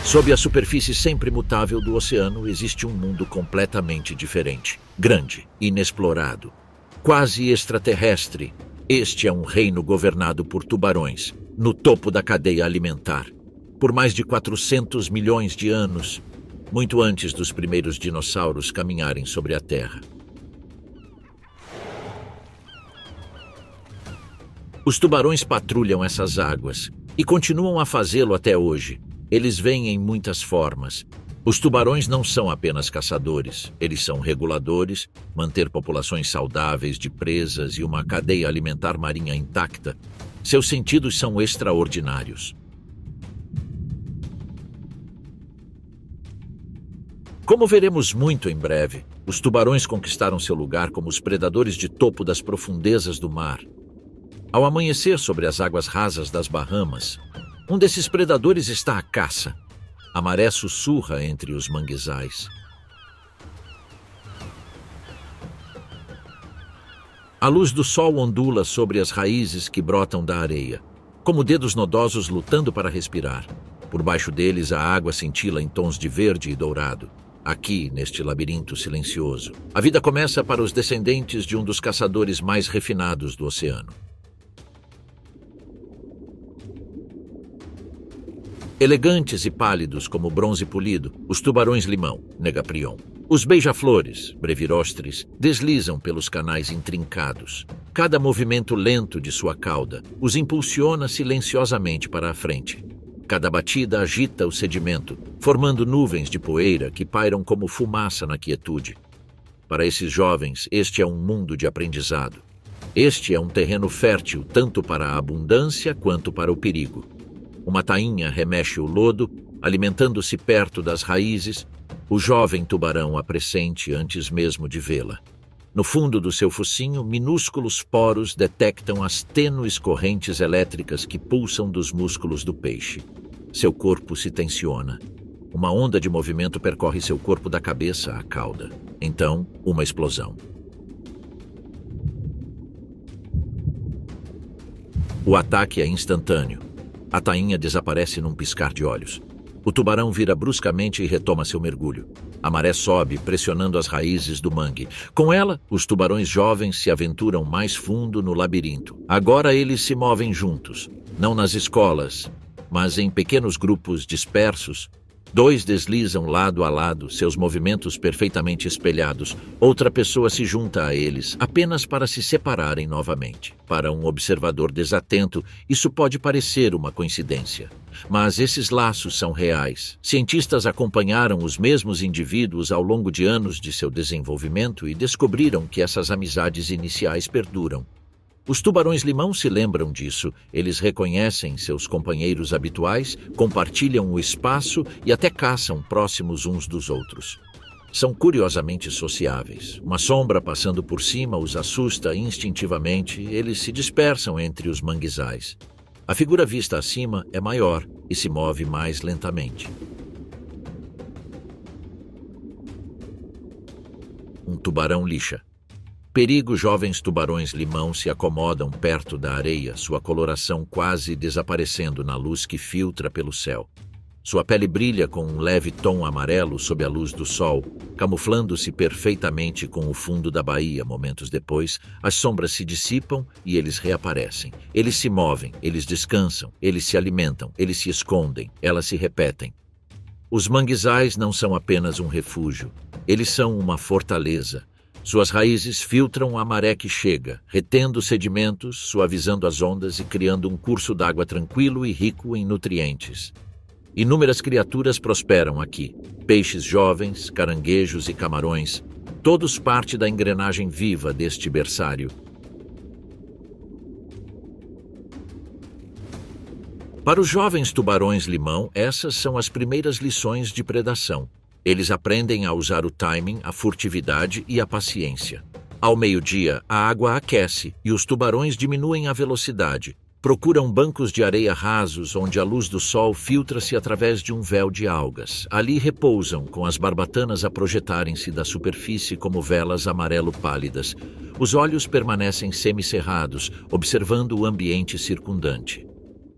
Sob a superfície sempre mutável do oceano existe um mundo completamente diferente, grande, inexplorado, quase extraterrestre. Este é um reino governado por tubarões, no topo da cadeia alimentar. Por mais de 400 milhões de anos, muito antes dos primeiros dinossauros caminharem sobre a Terra. Os tubarões patrulham essas águas e continuam a fazê-lo até hoje. Eles vêm em muitas formas. Os tubarões não são apenas caçadores, eles são reguladores, manter populações saudáveis de presas e uma cadeia alimentar marinha intacta. Seus sentidos são extraordinários. Como veremos muito em breve, os tubarões conquistaram seu lugar como os predadores de topo das profundezas do mar. Ao amanhecer sobre as águas rasas das Bahamas, um desses predadores está à caça. A maré sussurra entre os manguezais. A luz do sol ondula sobre as raízes que brotam da areia, como dedos nodosos lutando para respirar. Por baixo deles, a água cintila em tons de verde e dourado. Aqui, neste labirinto silencioso, a vida começa para os descendentes de um dos caçadores mais refinados do oceano. Elegantes e pálidos como bronze polido, os tubarões-limão, Negaprion. Os beija-flores, Brevirostres, deslizam pelos canais intrincados. Cada movimento lento de sua cauda os impulsiona silenciosamente para a frente. Cada batida agita o sedimento, formando nuvens de poeira que pairam como fumaça na quietude. Para esses jovens, este é um mundo de aprendizado. Este é um terreno fértil tanto para a abundância quanto para o perigo. Uma tainha remexe o lodo, alimentando-se perto das raízes. O jovem tubarão a pressente antes mesmo de vê-la. No fundo do seu focinho, minúsculos poros detectam as tênues correntes elétricas que pulsam dos músculos do peixe. Seu corpo se tensiona. Uma onda de movimento percorre seu corpo da cabeça à cauda. Então, uma explosão. O ataque é instantâneo. A tainha desaparece num piscar de olhos. O tubarão vira bruscamente e retoma seu mergulho. A maré sobe, pressionando as raízes do mangue. Com ela, os tubarões jovens se aventuram mais fundo no labirinto. Agora eles se movem juntos, não nas escolas, mas em pequenos grupos dispersos. Dois deslizam lado a lado, seus movimentos perfeitamente espelhados. Outra pessoa se junta a eles, apenas para se separarem novamente. Para um observador desatento, isso pode parecer uma coincidência. Mas esses laços são reais. Cientistas acompanharam os mesmos indivíduos ao longo de anos de seu desenvolvimento e descobriram que essas amizades iniciais perduram. Os tubarões-limão se lembram disso. Eles reconhecem seus companheiros habituais, compartilham o espaço e até caçam próximos uns dos outros. São curiosamente sociáveis. Uma sombra passando por cima os assusta instintivamente. Eles se dispersam entre os manguezais. A figura vista acima é maior e se move mais lentamente. Um tubarão-lixa. Perigo, jovens tubarões-limão se acomodam perto da areia, sua coloração quase desaparecendo na luz que filtra pelo céu. Sua pele brilha com um leve tom amarelo sob a luz do sol, camuflando-se perfeitamente com o fundo da baía. Momentos depois, as sombras se dissipam e eles reaparecem. Eles se movem, eles descansam, eles se alimentam, eles se escondem, elas se repetem. Os manguezais não são apenas um refúgio, eles são uma fortaleza. Suas raízes filtram a maré que chega, retendo sedimentos, suavizando as ondas e criando um curso d'água tranquilo e rico em nutrientes. Inúmeras criaturas prosperam aqui. Peixes jovens, caranguejos e camarões, todos parte da engrenagem viva deste berçário. Para os jovens tubarões-limão, essas são as primeiras lições de predação. Eles aprendem a usar o timing, a furtividade e a paciência. Ao meio-dia, a água aquece e os tubarões diminuem a velocidade. Procuram bancos de areia rasos onde a luz do sol filtra-se através de um véu de algas. Ali repousam, com as barbatanas a projetarem-se da superfície como velas amarelo pálidas. Os olhos permanecem semicerrados, observando o ambiente circundante.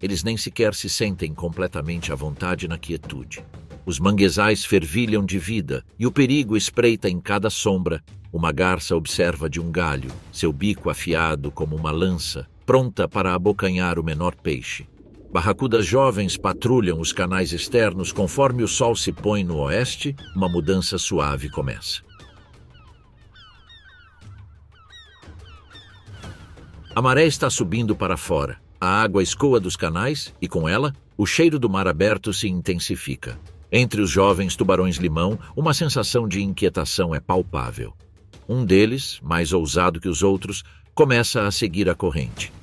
Eles nem sequer se sentem completamente à vontade na quietude. Os manguezais fervilham de vida e o perigo espreita em cada sombra. Uma garça observa de um galho, seu bico afiado como uma lança, pronta para abocanhar o menor peixe. Barracudas jovens patrulham os canais externos. Conforme o sol se põe no oeste, uma mudança suave começa. A maré está subindo para fora. A água escoa dos canais e, com ela, o cheiro do mar aberto se intensifica. Entre os jovens tubarões-limão, uma sensação de inquietação é palpável. Um deles, mais ousado que os outros, começa a seguir a corrente.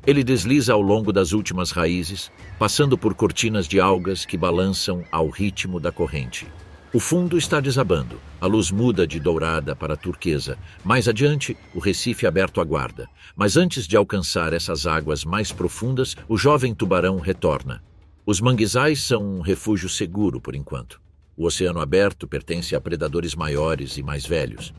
Ele desliza ao longo das últimas raízes, passando por cortinas de algas que balançam ao ritmo da corrente. O fundo está desabando. A luz muda de dourada para turquesa. Mais adiante, o recife aberto aguarda. Mas antes de alcançar essas águas mais profundas, o jovem tubarão retorna. Os manguezais são um refúgio seguro por enquanto. O oceano aberto pertence a predadores maiores e mais velhos.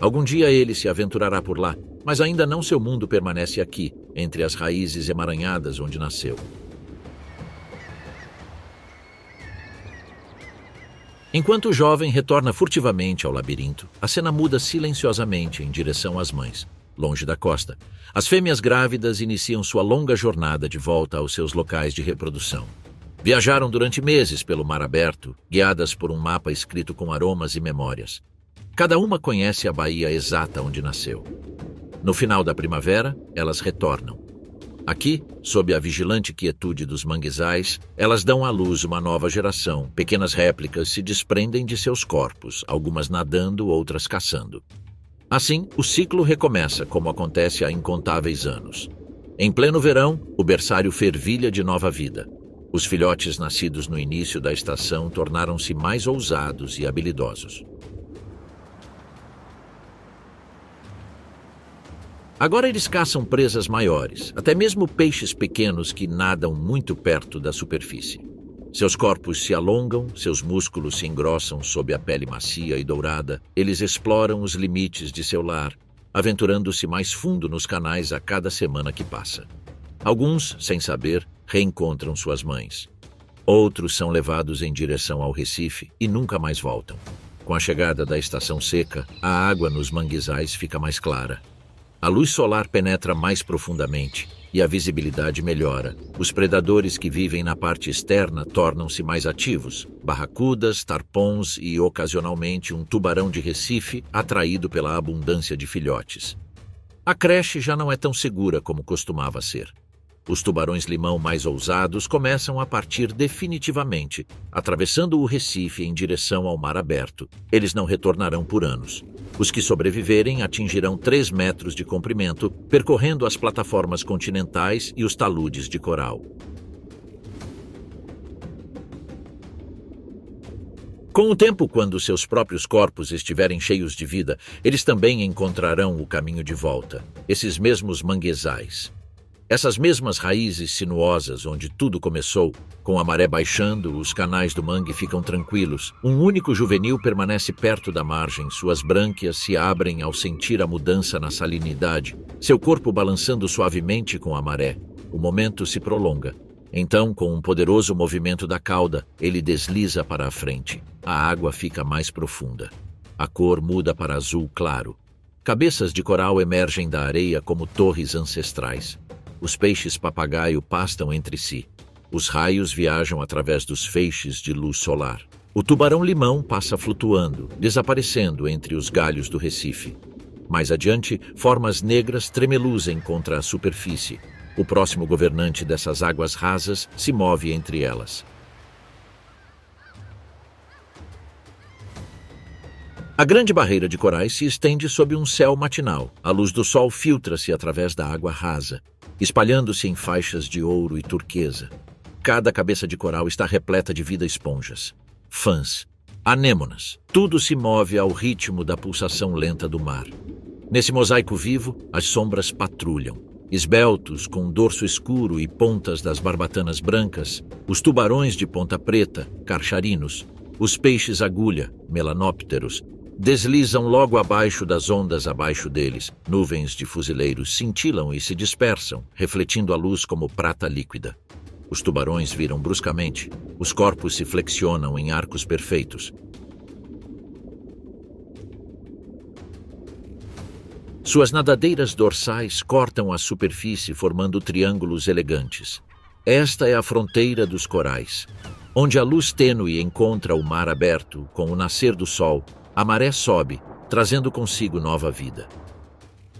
Algum dia ele se aventurará por lá, mas ainda não. Seu mundo permanece aqui, entre as raízes emaranhadas onde nasceu. Enquanto o jovem retorna furtivamente ao labirinto, a cena muda silenciosamente em direção às mães, longe da costa. As fêmeas grávidas iniciam sua longa jornada de volta aos seus locais de reprodução. Viajaram durante meses pelo mar aberto, guiadas por um mapa escrito com aromas e memórias. Cada uma conhece a baía exata onde nasceu. No final da primavera, elas retornam. Aqui, sob a vigilante quietude dos manguezais, elas dão à luz uma nova geração. Pequenas réplicas se desprendem de seus corpos, algumas nadando, outras caçando. Assim, o ciclo recomeça, como acontece há incontáveis anos. Em pleno verão, o berçário fervilha de nova vida. Os filhotes nascidos no início da estação tornaram-se mais ousados e habilidosos. Agora eles caçam presas maiores, até mesmo peixes pequenos que nadam muito perto da superfície. Seus corpos se alongam, seus músculos se engrossam sob a pele macia e dourada. Eles exploram os limites de seu lar, aventurando-se mais fundo nos canais a cada semana que passa. Alguns, sem saber, reencontram suas mães. Outros são levados em direção ao Recife e nunca mais voltam. Com a chegada da estação seca, a água nos manguezais fica mais clara. A luz solar penetra mais profundamente e a visibilidade melhora. Os predadores que vivem na parte externa tornam-se mais ativos. Barracudas, tarpões e, ocasionalmente, um tubarão de Recife atraído pela abundância de filhotes. A creche já não é tão segura como costumava ser. Os tubarões-limão mais ousados começam a partir definitivamente, atravessando o Recife em direção ao mar aberto. Eles não retornarão por anos. Os que sobreviverem atingirão 3 metros de comprimento, percorrendo as plataformas continentais e os taludes de coral. Com o tempo, quando seus próprios corpos estiverem cheios de vida, eles também encontrarão o caminho de volta. Esses mesmos manguezais. Essas mesmas raízes sinuosas onde tudo começou, com a maré baixando, os canais do mangue ficam tranquilos. Um único juvenil permanece perto da margem, suas brânquias se abrem ao sentir a mudança na salinidade, seu corpo balançando suavemente com a maré. O momento se prolonga. Então, com um poderoso movimento da cauda, ele desliza para a frente. A água fica mais profunda. A cor muda para azul claro. Cabeças de coral emergem da areia como torres ancestrais. Os peixes papagaio pastam entre si. Os raios viajam através dos feixes de luz solar. O tubarão-limão passa flutuando, desaparecendo entre os galhos do Recife. Mais adiante, formas negras tremeluzem contra a superfície. O próximo governante dessas águas rasas se move entre elas. A grande barreira de corais se estende sob um céu matinal. A luz do sol filtra-se através da água rasa, espalhando-se em faixas de ouro e turquesa. Cada cabeça de coral está repleta de vida-esponjas, fãs, anêmonas. Tudo se move ao ritmo da pulsação lenta do mar. Nesse mosaico vivo, as sombras patrulham. Esbeltos, com dorso escuro e pontas das barbatanas brancas, os tubarões de ponta preta, carcharinos, os peixes agulha, melanópteros, deslizam logo abaixo das ondas abaixo deles. Nuvens de fuzileiros cintilam e se dispersam, refletindo a luz como prata líquida. Os tubarões viram bruscamente. Os corpos se flexionam em arcos perfeitos. Suas nadadeiras dorsais cortam a superfície formando triângulos elegantes. Esta é a fronteira dos corais. Onde a luz tênue encontra o mar aberto, com o nascer do sol, a maré sobe, trazendo consigo nova vida.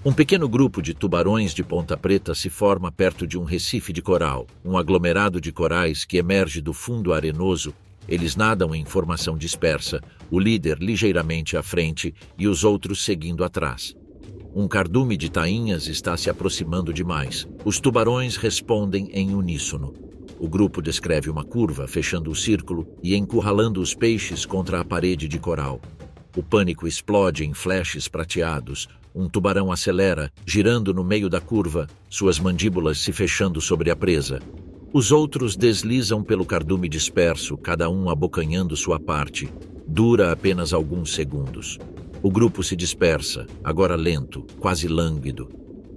Um pequeno grupo de tubarões de ponta preta se forma perto de um recife de coral, um aglomerado de corais que emerge do fundo arenoso. Eles nadam em formação dispersa, o líder ligeiramente à frente e os outros seguindo atrás. Um cardume de tainhas está se aproximando demais. Os tubarões respondem em uníssono. O grupo descreve uma curva, fechando o círculo e encurralando os peixes contra a parede de coral. O pânico explode em flashes prateados. Um tubarão acelera, girando no meio da curva, suas mandíbulas se fechando sobre a presa. Os outros deslizam pelo cardume disperso, cada um abocanhando sua parte. Dura apenas alguns segundos. O grupo se dispersa, agora lento, quase lânguido.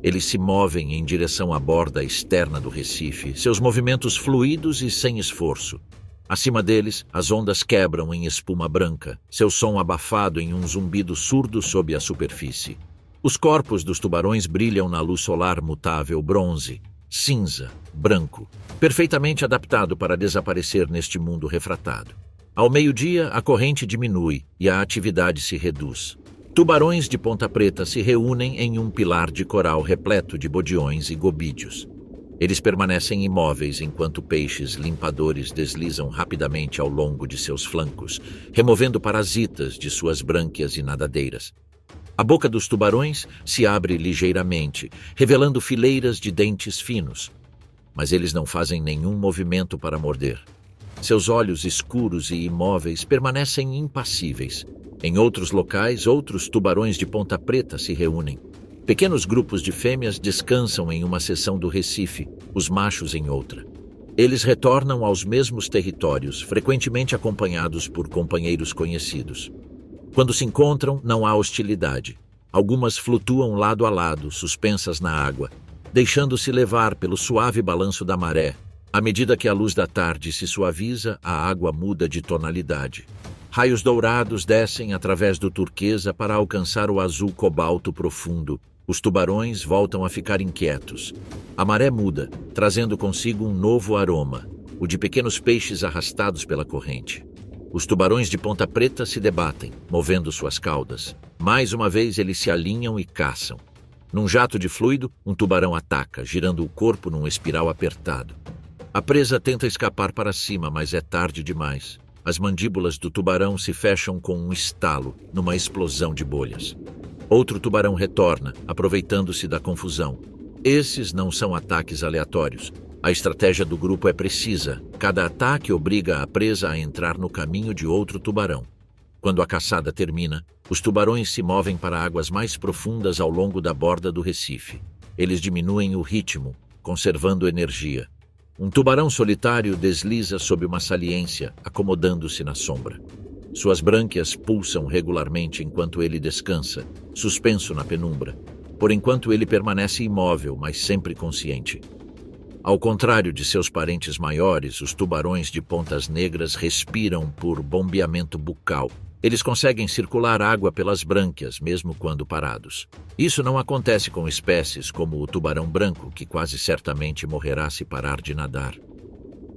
Eles se movem em direção à borda externa do recife, seus movimentos fluidos e sem esforço. Acima deles, as ondas quebram em espuma branca, seu som abafado em um zumbido surdo sob a superfície. Os corpos dos tubarões brilham na luz solar mutável bronze, cinza, branco, perfeitamente adaptado para desaparecer neste mundo refratado. Ao meio-dia, a corrente diminui e a atividade se reduz. Tubarões de ponta preta se reúnem em um pilar de coral repleto de bodiões e gobídeos. Eles permanecem imóveis enquanto peixes limpadores deslizam rapidamente ao longo de seus flancos, removendo parasitas de suas brânquias e nadadeiras. A boca dos tubarões se abre ligeiramente, revelando fileiras de dentes finos. Mas eles não fazem nenhum movimento para morder. Seus olhos escuros e imóveis permanecem impassíveis. Em outros locais, outros tubarões de ponta preta se reúnem. Pequenos grupos de fêmeas descansam em uma seção do recife, os machos em outra. Eles retornam aos mesmos territórios, frequentemente acompanhados por companheiros conhecidos. Quando se encontram, não há hostilidade. Algumas flutuam lado a lado, suspensas na água, deixando-se levar pelo suave balanço da maré. À medida que a luz da tarde se suaviza, a água muda de tonalidade. Raios dourados descem através do turquesa para alcançar o azul cobalto profundo. Os tubarões voltam a ficar inquietos. A maré muda, trazendo consigo um novo aroma, o de pequenos peixes arrastados pela corrente. Os tubarões de ponta preta se debatem, movendo suas caudas. Mais uma vez eles se alinham e caçam. Num jato de fluido, um tubarão ataca, girando o corpo num espiral apertado. A presa tenta escapar para cima, mas é tarde demais. As mandíbulas do tubarão se fecham com um estalo, numa explosão de bolhas. Outro tubarão retorna, aproveitando-se da confusão. Esses não são ataques aleatórios. A estratégia do grupo é precisa. Cada ataque obriga a presa a entrar no caminho de outro tubarão. Quando a caçada termina, os tubarões se movem para águas mais profundas ao longo da borda do recife. Eles diminuem o ritmo, conservando energia. Um tubarão solitário desliza sob uma saliência, acomodando-se na sombra. Suas brânquias pulsam regularmente enquanto ele descansa, suspenso na penumbra. Por enquanto ele permanece imóvel, mas sempre consciente. Ao contrário de seus parentes maiores, os tubarões de pontas negras respiram por bombeamento bucal. Eles conseguem circular água pelas brânquias, mesmo quando parados. Isso não acontece com espécies como o tubarão branco, que quase certamente morrerá se parar de nadar.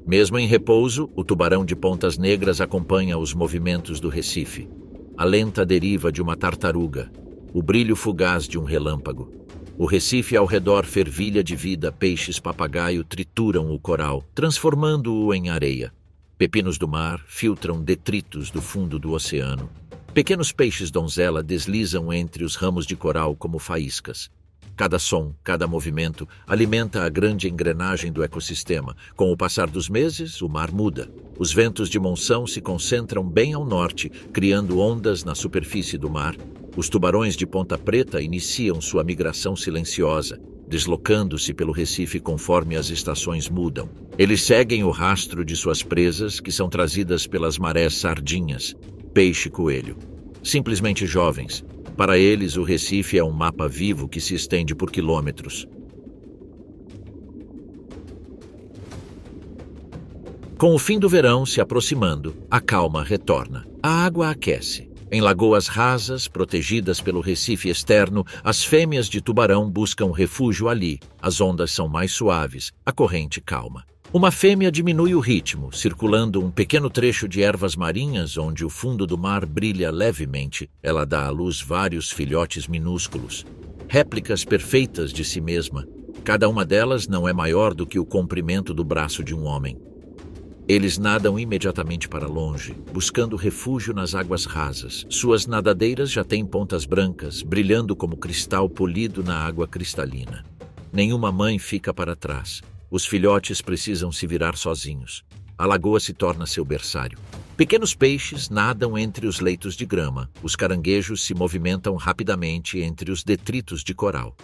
Mesmo em repouso, o tubarão de pontas negras acompanha os movimentos do recife. A lenta deriva de uma tartaruga, o brilho fugaz de um relâmpago. O recife ao redor fervilha de vida, peixes papagaio trituram o coral, transformando-o em areia. Pepinos do mar filtram detritos do fundo do oceano. Pequenos peixes donzela deslizam entre os ramos de coral como faíscas. Cada som, cada movimento alimenta a grande engrenagem do ecossistema. Com o passar dos meses, o mar muda. Os ventos de monção se concentram bem ao norte, criando ondas na superfície do mar. Os tubarões de ponta preta iniciam sua migração silenciosa, deslocando-se pelo recife conforme as estações mudam. Eles seguem o rastro de suas presas, que são trazidas pelas marés sardinhas, peixe-coelho. Simplesmente jovens. Para eles, o recife é um mapa vivo que se estende por quilômetros. Com o fim do verão se aproximando, a calma retorna. A água aquece. Em lagoas rasas, protegidas pelo recife externo, as fêmeas de tubarão buscam refúgio ali. As ondas são mais suaves, a corrente calma. Uma fêmea diminui o ritmo, circulando um pequeno trecho de ervas marinhas onde o fundo do mar brilha levemente. Ela dá à luz vários filhotes minúsculos, réplicas perfeitas de si mesma. Cada uma delas não é maior do que o comprimento do braço de um homem. Eles nadam imediatamente para longe, buscando refúgio nas águas rasas. Suas nadadeiras já têm pontas brancas, brilhando como cristal polido na água cristalina. Nenhuma mãe fica para trás. Os filhotes precisam se virar sozinhos. A lagoa se torna seu berçário. Pequenos peixes nadam entre os leitos de grama. Os caranguejos se movimentam rapidamente entre os detritos de coral.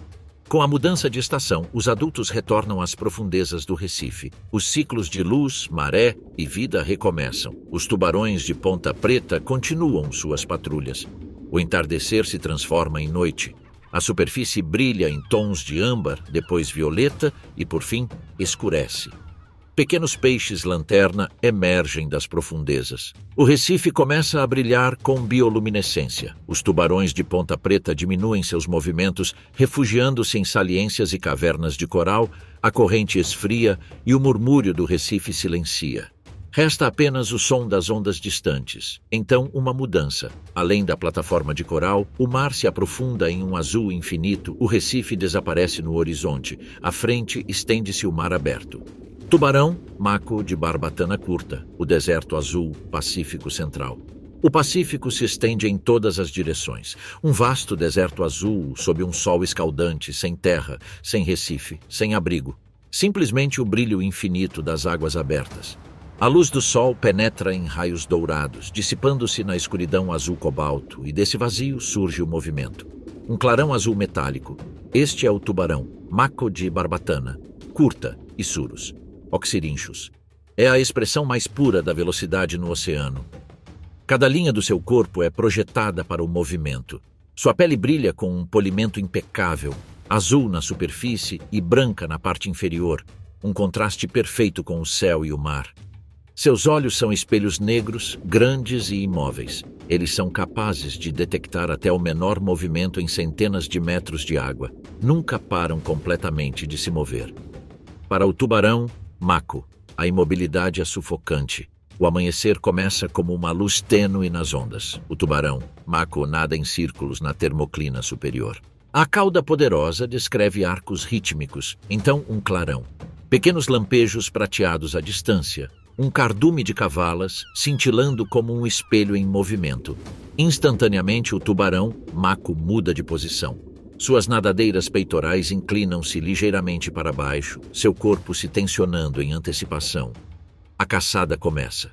Com a mudança de estação, os adultos retornam às profundezas do Recife. Os ciclos de luz, maré e vida recomeçam. Os tubarões de ponta preta continuam suas patrulhas. O entardecer se transforma em noite. A superfície brilha em tons de âmbar, depois violeta e, por fim, escurece. Pequenos peixes-lanterna emergem das profundezas. O Recife começa a brilhar com bioluminescência. Os tubarões de ponta preta diminuem seus movimentos, refugiando-se em saliências e cavernas de coral. A corrente esfria e o murmúrio do Recife silencia. Resta apenas o som das ondas distantes. Então, uma mudança. Além da plataforma de coral, o mar se aprofunda em um azul infinito. O Recife desaparece no horizonte. À frente, estende-se o mar aberto. Tubarão, Mako de Barbatana Curta, o deserto azul, Pacífico Central. O Pacífico se estende em todas as direções. Um vasto deserto azul sob um sol escaldante, sem terra, sem recife, sem abrigo. Simplesmente o brilho infinito das águas abertas. A luz do sol penetra em raios dourados, dissipando-se na escuridão azul cobalto, e desse vazio surge o movimento. Um clarão azul metálico. Este é o tubarão, Mako de Barbatana, Curta e Surus. Oxirínchos. É a expressão mais pura da velocidade no oceano. Cada linha do seu corpo é projetada para o movimento. Sua pele brilha com um polimento impecável, azul na superfície e branca na parte inferior, um contraste perfeito com o céu e o mar. Seus olhos são espelhos negros, grandes e imóveis. Eles são capazes de detectar até o menor movimento em centenas de metros de água. Nunca param completamente de se mover. Para o tubarão, Mako, a imobilidade é sufocante. O amanhecer começa como uma luz tênue nas ondas. O tubarão, Mako, nada em círculos na termoclina superior. A cauda poderosa descreve arcos rítmicos, então um clarão. Pequenos lampejos prateados à distância. Um cardume de cavalas, cintilando como um espelho em movimento. Instantaneamente, o tubarão, Mako, muda de posição. Suas nadadeiras peitorais inclinam-se ligeiramente para baixo, seu corpo se tensionando em antecipação. A caçada começa.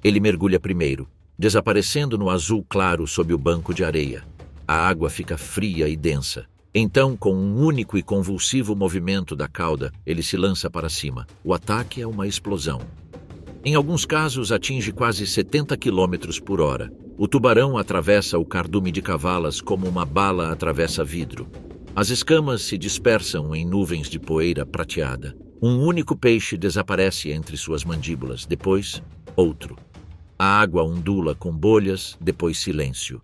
Ele mergulha primeiro, desaparecendo no azul claro sob o banco de areia. A água fica fria e densa. Então, com um único e convulsivo movimento da cauda, ele se lança para cima. O ataque é uma explosão. Em alguns casos, atinge quase 70 km por hora. O tubarão atravessa o cardume de cavalas como uma bala atravessa vidro. As escamas se dispersam em nuvens de poeira prateada. Um único peixe desaparece entre suas mandíbulas, depois, outro. A água ondula com bolhas, depois silêncio.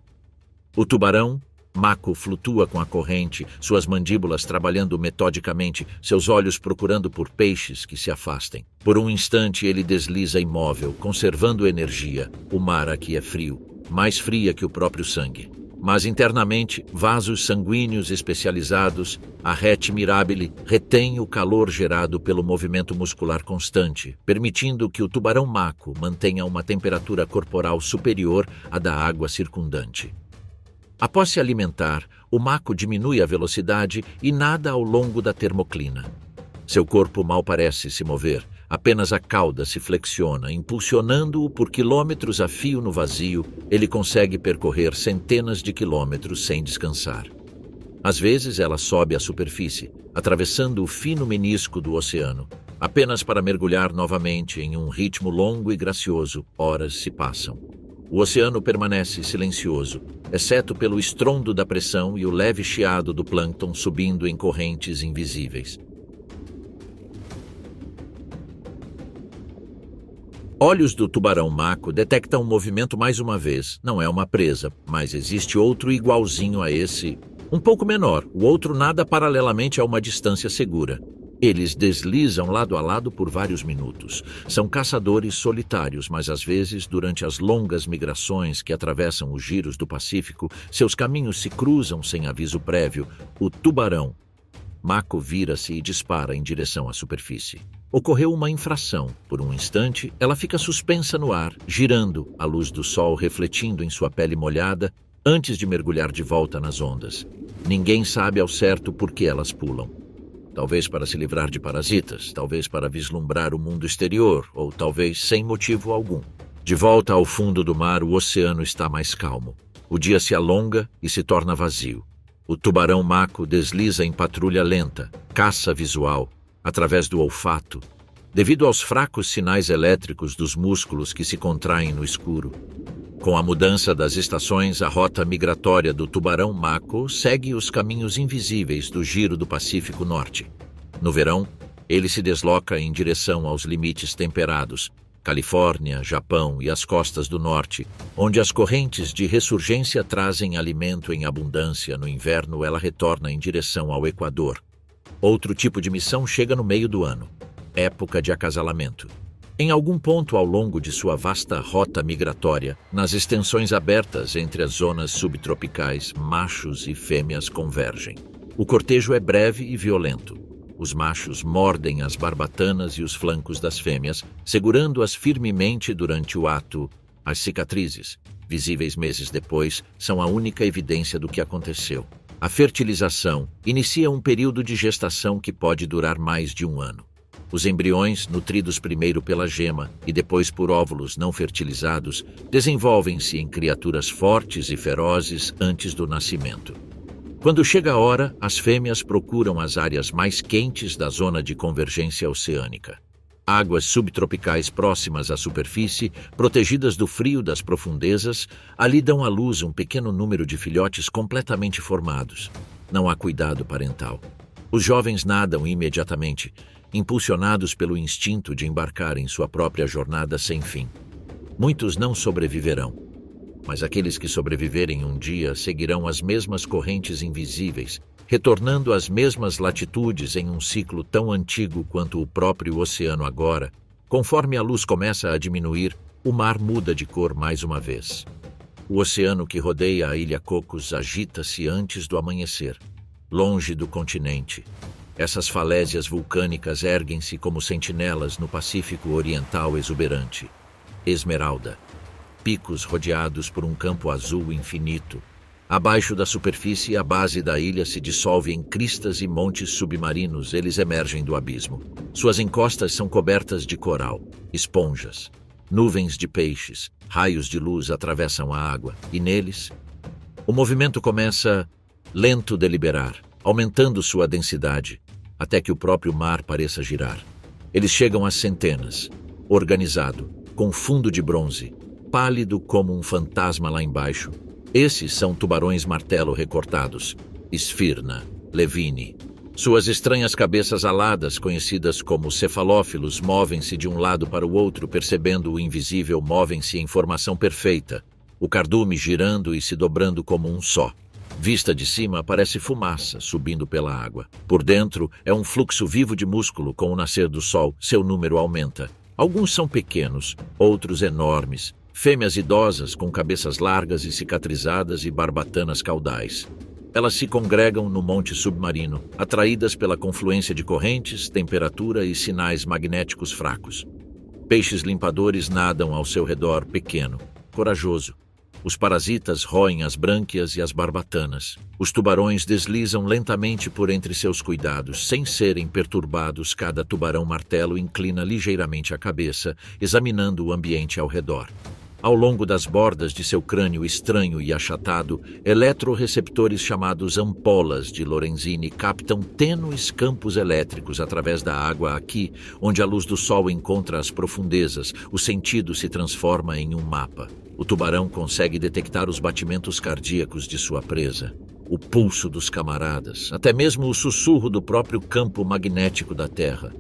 O tubarão, Mako, flutua com a corrente, suas mandíbulas trabalhando metodicamente, seus olhos procurando por peixes que se afastem. Por um instante ele desliza imóvel, conservando energia. O mar aqui é frio, mais fria que o próprio sangue. Mas internamente, vasos sanguíneos especializados, a rete mirabile, retém o calor gerado pelo movimento muscular constante, permitindo que o tubarão Mako mantenha uma temperatura corporal superior à da água circundante. Após se alimentar, o Mako diminui a velocidade e nada ao longo da termoclina. Seu corpo mal parece se mover, apenas a cauda se flexiona, impulsionando-o por quilômetros a fio no vazio. Ele consegue percorrer centenas de quilômetros sem descansar. Às vezes ela sobe à superfície, atravessando o fino menisco do oceano, apenas para mergulhar novamente em um ritmo longo e gracioso. Horas se passam. O oceano permanece silencioso, exceto pelo estrondo da pressão e o leve chiado do plâncton subindo em correntes invisíveis. Olhos do tubarão Mako detectam um movimento mais uma vez. Não é uma presa, mas existe outro igualzinho a esse, um pouco menor. O outro nada paralelamente a uma distância segura. Eles deslizam lado a lado por vários minutos. São caçadores solitários, mas às vezes, durante as longas migrações que atravessam os giros do Pacífico, seus caminhos se cruzam sem aviso prévio. O tubarão Mako vira-se e dispara em direção à superfície. Ocorreu uma infração. Por um instante, ela fica suspensa no ar, girando, a luz do sol refletindo em sua pele molhada, antes de mergulhar de volta nas ondas. Ninguém sabe ao certo por que elas pulam. Talvez para se livrar de parasitas, talvez para vislumbrar o mundo exterior, ou talvez sem motivo algum. De volta ao fundo do mar, o oceano está mais calmo. O dia se alonga e se torna vazio. O tubarão Mako desliza em patrulha lenta, caça visual, através do olfato, devido aos fracos sinais elétricos dos músculos que se contraem no escuro. Com a mudança das estações, a rota migratória do tubarão Mako segue os caminhos invisíveis do giro do Pacífico Norte. No verão, ele se desloca em direção aos limites temperados, Califórnia, Japão e as costas do norte, onde as correntes de ressurgência trazem alimento em abundância. No inverno, ela retorna em direção ao Equador. Outro tipo de missão chega no meio do ano, época de acasalamento. Em algum ponto ao longo de sua vasta rota migratória, nas extensões abertas entre as zonas subtropicais, machos e fêmeas convergem. O cortejo é breve e violento. Os machos mordem as barbatanas e os flancos das fêmeas, segurando-as firmemente durante o ato. As cicatrizes, visíveis meses depois, são a única evidência do que aconteceu. A fertilização inicia um período de gestação que pode durar mais de um ano. Os embriões, nutridos primeiro pela gema e depois por óvulos não fertilizados, desenvolvem-se em criaturas fortes e ferozes antes do nascimento. Quando chega a hora, as fêmeas procuram as áreas mais quentes da zona de convergência oceânica. Águas subtropicais próximas à superfície, protegidas do frio das profundezas, ali dão à luz um pequeno número de filhotes completamente formados. Não há cuidado parental. Os jovens nadam imediatamente, impulsionados pelo instinto de embarcar em sua própria jornada sem fim. Muitos não sobreviverão, mas aqueles que sobreviverem um dia seguirão as mesmas correntes invisíveis, retornando às mesmas latitudes em um ciclo tão antigo quanto o próprio oceano agora. Conforme a luz começa a diminuir, o mar muda de cor mais uma vez. O oceano que rodeia a Ilha Cocos agita-se antes do amanhecer, longe do continente. Essas falésias vulcânicas erguem-se como sentinelas no Pacífico Oriental exuberante. Esmeralda. Picos rodeados por um campo azul infinito. Abaixo da superfície, a base da ilha se dissolve em cristas e montes submarinos. Eles emergem do abismo. Suas encostas são cobertas de coral, esponjas, nuvens de peixes. Raios de luz atravessam a água, e neles, o movimento começa lento deliberar, aumentando sua densidade, até que o próprio mar pareça girar. Eles chegam às centenas, organizado, com fundo de bronze, pálido como um fantasma lá embaixo. Esses são tubarões martelo recortados, Sphyrna, Levine. Suas estranhas cabeças aladas, conhecidas como cefalófilos, movem-se de um lado para o outro, percebendo o invisível, movem-se em formação perfeita, o cardume girando e se dobrando como um só. Vista de cima, parece fumaça subindo pela água. Por dentro, é um fluxo vivo de músculo. Com o nascer do sol, seu número aumenta. Alguns são pequenos, outros enormes. Fêmeas idosas com cabeças largas e cicatrizadas e barbatanas caudais. Elas se congregam no monte submarino, atraídas pela confluência de correntes, temperatura e sinais magnéticos fracos. Peixes limpadores nadam ao seu redor, pequeno, corajoso. Os parasitas roem as brânquias e as barbatanas. Os tubarões deslizam lentamente por entre seus cuidados, sem serem perturbados. Cada tubarão martelo inclina ligeiramente a cabeça, examinando o ambiente ao redor. Ao longo das bordas de seu crânio estranho e achatado, eletroreceptores chamados ampolas de Lorenzini captam tênues campos elétricos através da água. Aqui, onde a luz do sol encontra as profundezas, o sentido se transforma em um mapa. O tubarão consegue detectar os batimentos cardíacos de sua presa, o pulso dos camaradas, até mesmo o sussurro do próprio campo magnético da Terra.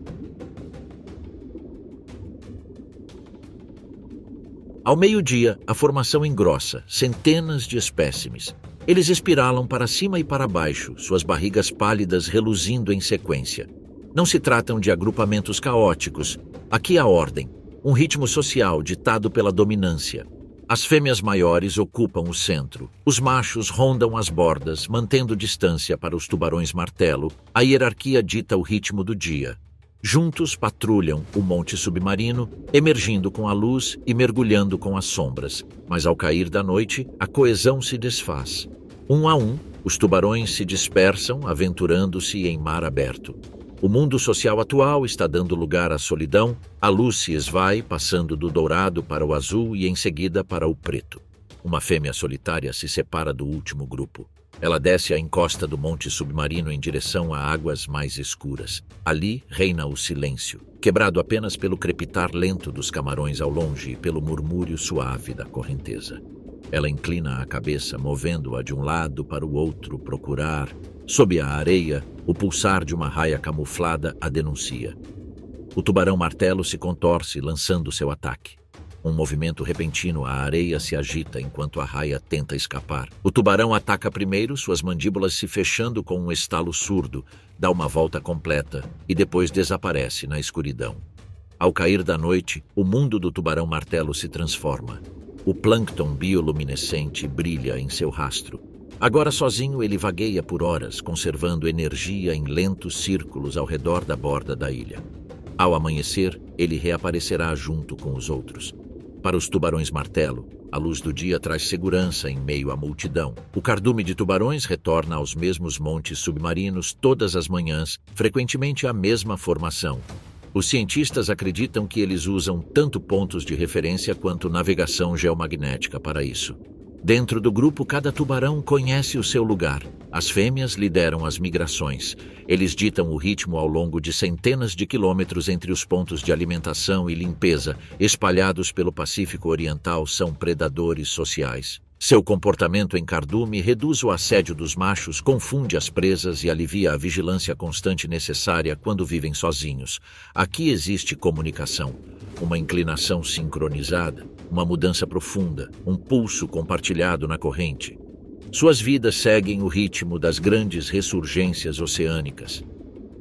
Ao meio-dia, a formação engrossa, centenas de espécimes. Eles espiralam para cima e para baixo, suas barrigas pálidas reluzindo em sequência. Não se tratam de agrupamentos caóticos. Aqui há ordem, um ritmo social ditado pela dominância. As fêmeas maiores ocupam o centro. Os machos rondam as bordas, mantendo distância para os tubarões-martelo. A hierarquia dita o ritmo do dia. Juntos patrulham o monte submarino, emergindo com a luz e mergulhando com as sombras. Mas ao cair da noite, a coesão se desfaz. Um a um, os tubarões se dispersam, aventurando-se em mar aberto. O mundo social atual está dando lugar à solidão, a luz se esvai, passando do dourado para o azul e em seguida para o preto. Uma fêmea solitária se separa do último grupo. Ela desce a encosta do monte submarino em direção a águas mais escuras. Ali reina o silêncio, quebrado apenas pelo crepitar lento dos camarões ao longe e pelo murmúrio suave da correnteza. Ela inclina a cabeça, movendo-a de um lado para o outro, procurar. Sob a areia, o pulsar de uma raia camuflada a denuncia. O tubarão-martelo se contorce, lançando seu ataque. Um movimento repentino, a areia se agita enquanto a raia tenta escapar. O tubarão ataca primeiro, suas mandíbulas se fechando com um estalo surdo, dá uma volta completa e depois desaparece na escuridão. Ao cair da noite, o mundo do tubarão-martelo se transforma. O plâncton bioluminescente brilha em seu rastro. Agora sozinho ele vagueia por horas, conservando energia em lentos círculos ao redor da borda da ilha. Ao amanhecer, ele reaparecerá junto com os outros. Para os tubarões-martelo, a luz do dia traz segurança em meio à multidão. O cardume de tubarões retorna aos mesmos montes submarinos todas as manhãs, frequentemente a mesma formação. Os cientistas acreditam que eles usam tanto pontos de referência quanto navegação geomagnética para isso. Dentro do grupo, cada tubarão conhece o seu lugar. As fêmeas lideram as migrações. Eles ditam o ritmo ao longo de centenas de quilômetros entre os pontos de alimentação e limpeza, espalhados pelo Pacífico Oriental, são predadores sociais. Seu comportamento em cardume reduz o assédio dos machos, confunde as presas e alivia a vigilância constante necessária quando vivem sozinhos. Aqui existe comunicação, uma inclinação sincronizada, uma mudança profunda, um pulso compartilhado na corrente. Suas vidas seguem o ritmo das grandes ressurgências oceânicas.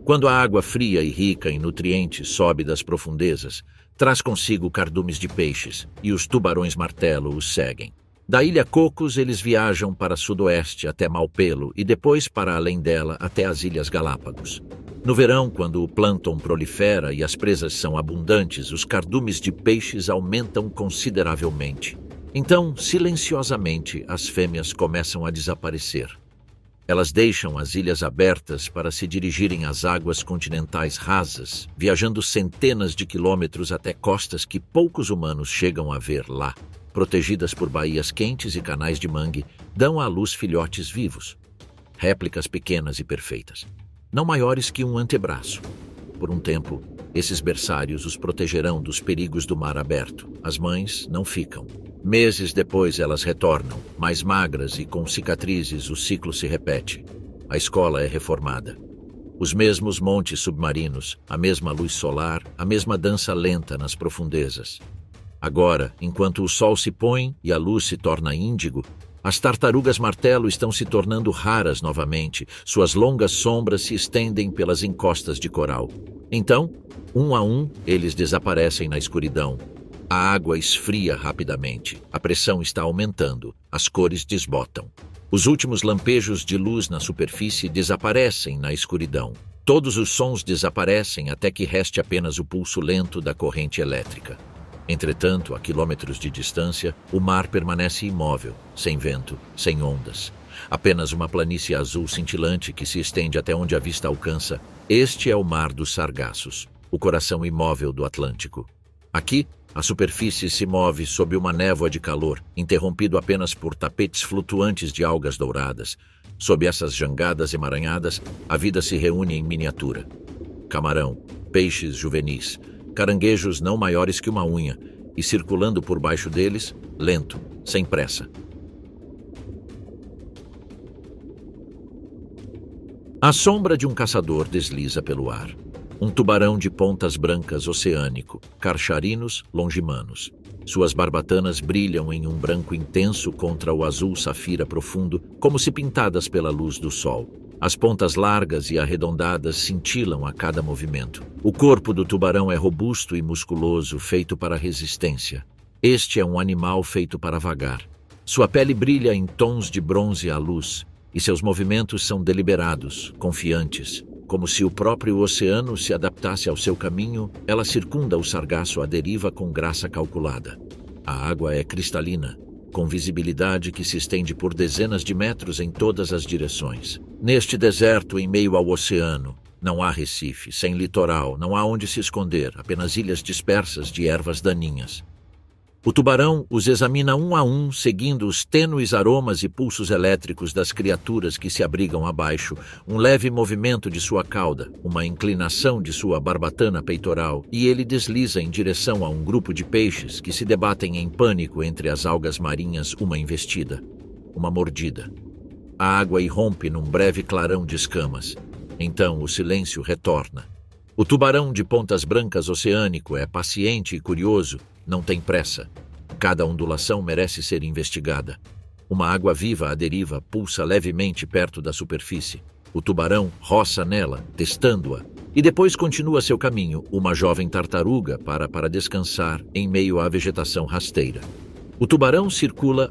Quando a água fria e rica em nutrientes sobe das profundezas, traz consigo cardumes de peixes e os tubarões-martelo os seguem. Da Ilha Cocos, eles viajam para sudoeste até Malpelo e depois para além dela até as Ilhas Galápagos. No verão, quando o plâncton prolifera e as presas são abundantes, os cardumes de peixes aumentam consideravelmente. Então, silenciosamente, as fêmeas começam a desaparecer. Elas deixam as ilhas abertas para se dirigirem às águas continentais rasas, viajando centenas de quilômetros até costas que poucos humanos chegam a ver lá. Protegidas por baías quentes e canais de mangue, dão à luz filhotes vivos. Réplicas pequenas e perfeitas, não maiores que um antebraço. Por um tempo, esses berçários os protegerão dos perigos do mar aberto. As mães não ficam. Meses depois elas retornam, mais magras e com cicatrizes, o ciclo se repete. A escola é reformada. Os mesmos montes submarinos, a mesma luz solar, a mesma dança lenta nas profundezas. Agora, enquanto o sol se põe e a luz se torna índigo, as tartarugas martelo estão se tornando raras novamente, suas longas sombras se estendem pelas encostas de coral. Então, um a um, eles desaparecem na escuridão. A água esfria rapidamente, a pressão está aumentando, as cores desbotam. Os últimos lampejos de luz na superfície desaparecem na escuridão. Todos os sons desaparecem até que reste apenas o pulso lento da corrente elétrica. Entretanto, a quilômetros de distância, o mar permanece imóvel, sem vento, sem ondas. Apenas uma planície azul cintilante que se estende até onde a vista alcança. Este é o Mar dos Sargassos, o coração imóvel do Atlântico. Aqui, a superfície se move sob uma névoa de calor, interrompido apenas por tapetes flutuantes de algas douradas. Sob essas jangadas emaranhadas, a vida se reúne em miniatura. Camarão, peixes juvenis, caranguejos não maiores que uma unha, e circulando por baixo deles, lento, sem pressa. A sombra de um caçador desliza pelo ar. Um tubarão de pontas brancas oceânico, Carcharinos longimanus. Suas barbatanas brilham em um branco intenso contra o azul safira profundo, como se pintadas pela luz do sol. As pontas largas e arredondadas cintilam a cada movimento. O corpo do tubarão é robusto e musculoso, feito para a resistência. Este é um animal feito para vagar. Sua pele brilha em tons de bronze à luz, e seus movimentos são deliberados, confiantes. Como se o próprio oceano se adaptasse ao seu caminho, ela circunda o sargaço à deriva com graça calculada. A água é cristalina, com visibilidade que se estende por dezenas de metros em todas as direções. Neste deserto, em meio ao oceano, não há recife, sem litoral, não há onde se esconder, apenas ilhas dispersas de ervas daninhas. O tubarão os examina um a um, seguindo os tênues aromas e pulsos elétricos das criaturas que se abrigam abaixo, um leve movimento de sua cauda, uma inclinação de sua barbatana peitoral, e ele desliza em direção a um grupo de peixes que se debatem em pânico entre as algas marinhas, uma investida, uma mordida. A água irrompe num breve clarão de escamas. Então o silêncio retorna. O tubarão de pontas brancas oceânico é paciente e curioso, não tem pressa. Cada ondulação merece ser investigada. Uma água viva à deriva pulsa levemente perto da superfície. O tubarão roça nela, testando-a, e depois continua seu caminho, uma jovem tartaruga para descansar em meio à vegetação rasteira. O tubarão circula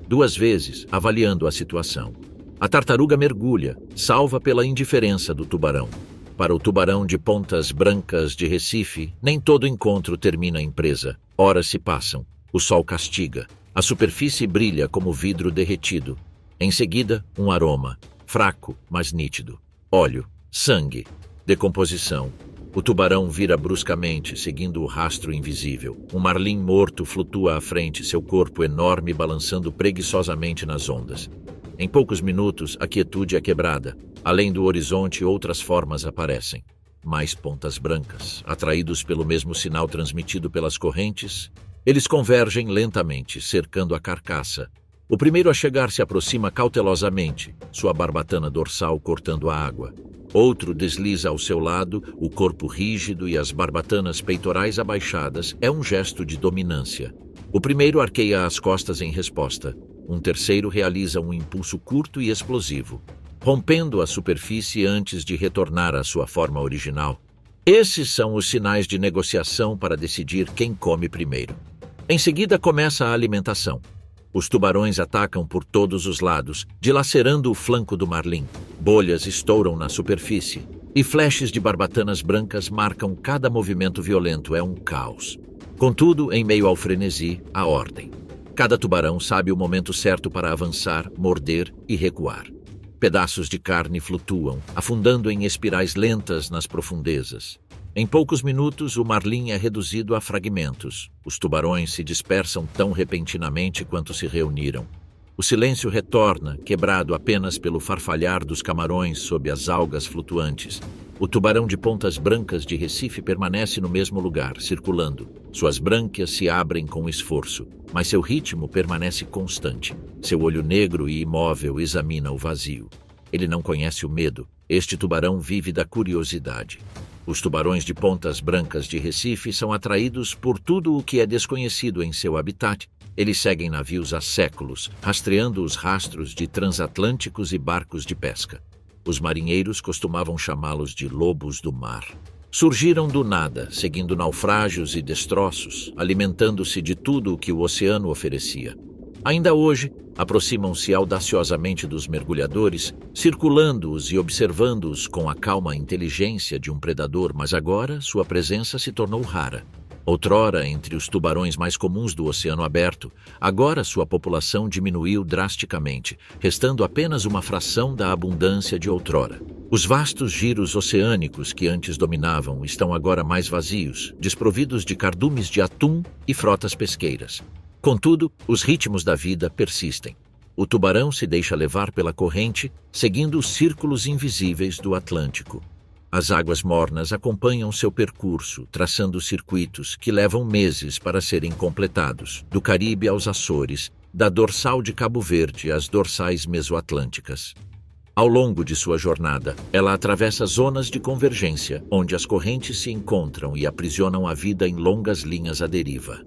duas vezes, avaliando a situação. A tartaruga mergulha, salva pela indiferença do tubarão. Para o tubarão de pontas brancas de Recife, nem todo encontro termina em presa. Horas se passam, o sol castiga, a superfície brilha como vidro derretido. Em seguida, um aroma, fraco, mas nítido. Óleo, sangue, decomposição. O tubarão vira bruscamente, seguindo o rastro invisível. Um marlim morto flutua à frente, seu corpo enorme balançando preguiçosamente nas ondas. Em poucos minutos, a quietude é quebrada. Além do horizonte, outras formas aparecem. Mais pontas brancas, atraídos pelo mesmo sinal transmitido pelas correntes, eles convergem lentamente, cercando a carcaça. O primeiro a chegar se aproxima cautelosamente, sua barbatana dorsal cortando a água. Outro desliza ao seu lado, o corpo rígido e as barbatanas peitorais abaixadas. É um gesto de dominância. O primeiro arqueia as costas em resposta. Um terceiro realiza um impulso curto e explosivo, rompendo a superfície antes de retornar à sua forma original. Esses são os sinais de negociação para decidir quem come primeiro. Em seguida começa a alimentação. Os tubarões atacam por todos os lados, dilacerando o flanco do marlim. Bolhas estouram na superfície, e flashes de barbatanas brancas marcam cada movimento violento. É um caos. Contudo, em meio ao frenesi, há ordem. Cada tubarão sabe o momento certo para avançar, morder e recuar. Pedaços de carne flutuam, afundando em espirais lentas nas profundezas. Em poucos minutos, o marlim é reduzido a fragmentos. Os tubarões se dispersam tão repentinamente quanto se reuniram. O silêncio retorna, quebrado apenas pelo farfalhar dos camarões sob as algas flutuantes. O tubarão de pontas brancas de Recife permanece no mesmo lugar, circulando. Suas brânquias se abrem com esforço, mas seu ritmo permanece constante. Seu olho negro e imóvel examina o vazio. Ele não conhece o medo. Este tubarão vive da curiosidade. Os tubarões de pontas brancas de Recife são atraídos por tudo o que é desconhecido em seu habitat. Eles seguem navios há séculos, rastreando os rastros de transatlânticos e barcos de pesca. Os marinheiros costumavam chamá-los de lobos do mar. Surgiram do nada, seguindo naufrágios e destroços, alimentando-se de tudo o que o oceano oferecia. Ainda hoje, aproximam-se audaciosamente dos mergulhadores, circulando-os e observando-os com a calma inteligência de um predador, mas agora sua presença se tornou rara. Outrora, entre os tubarões mais comuns do oceano aberto, agora sua população diminuiu drasticamente, restando apenas uma fração da abundância de outrora. Os vastos giros oceânicos que antes dominavam estão agora mais vazios, desprovidos de cardumes de atum e frotas pesqueiras. Contudo, os ritmos da vida persistem. O tubarão se deixa levar pela corrente, seguindo os círculos invisíveis do Atlântico. As águas mornas acompanham seu percurso, traçando circuitos que levam meses para serem completados, do Caribe aos Açores, da dorsal de Cabo Verde às dorsais mesoatlânticas. Ao longo de sua jornada, ela atravessa zonas de convergência, onde as correntes se encontram e aprisionam a vida em longas linhas à deriva.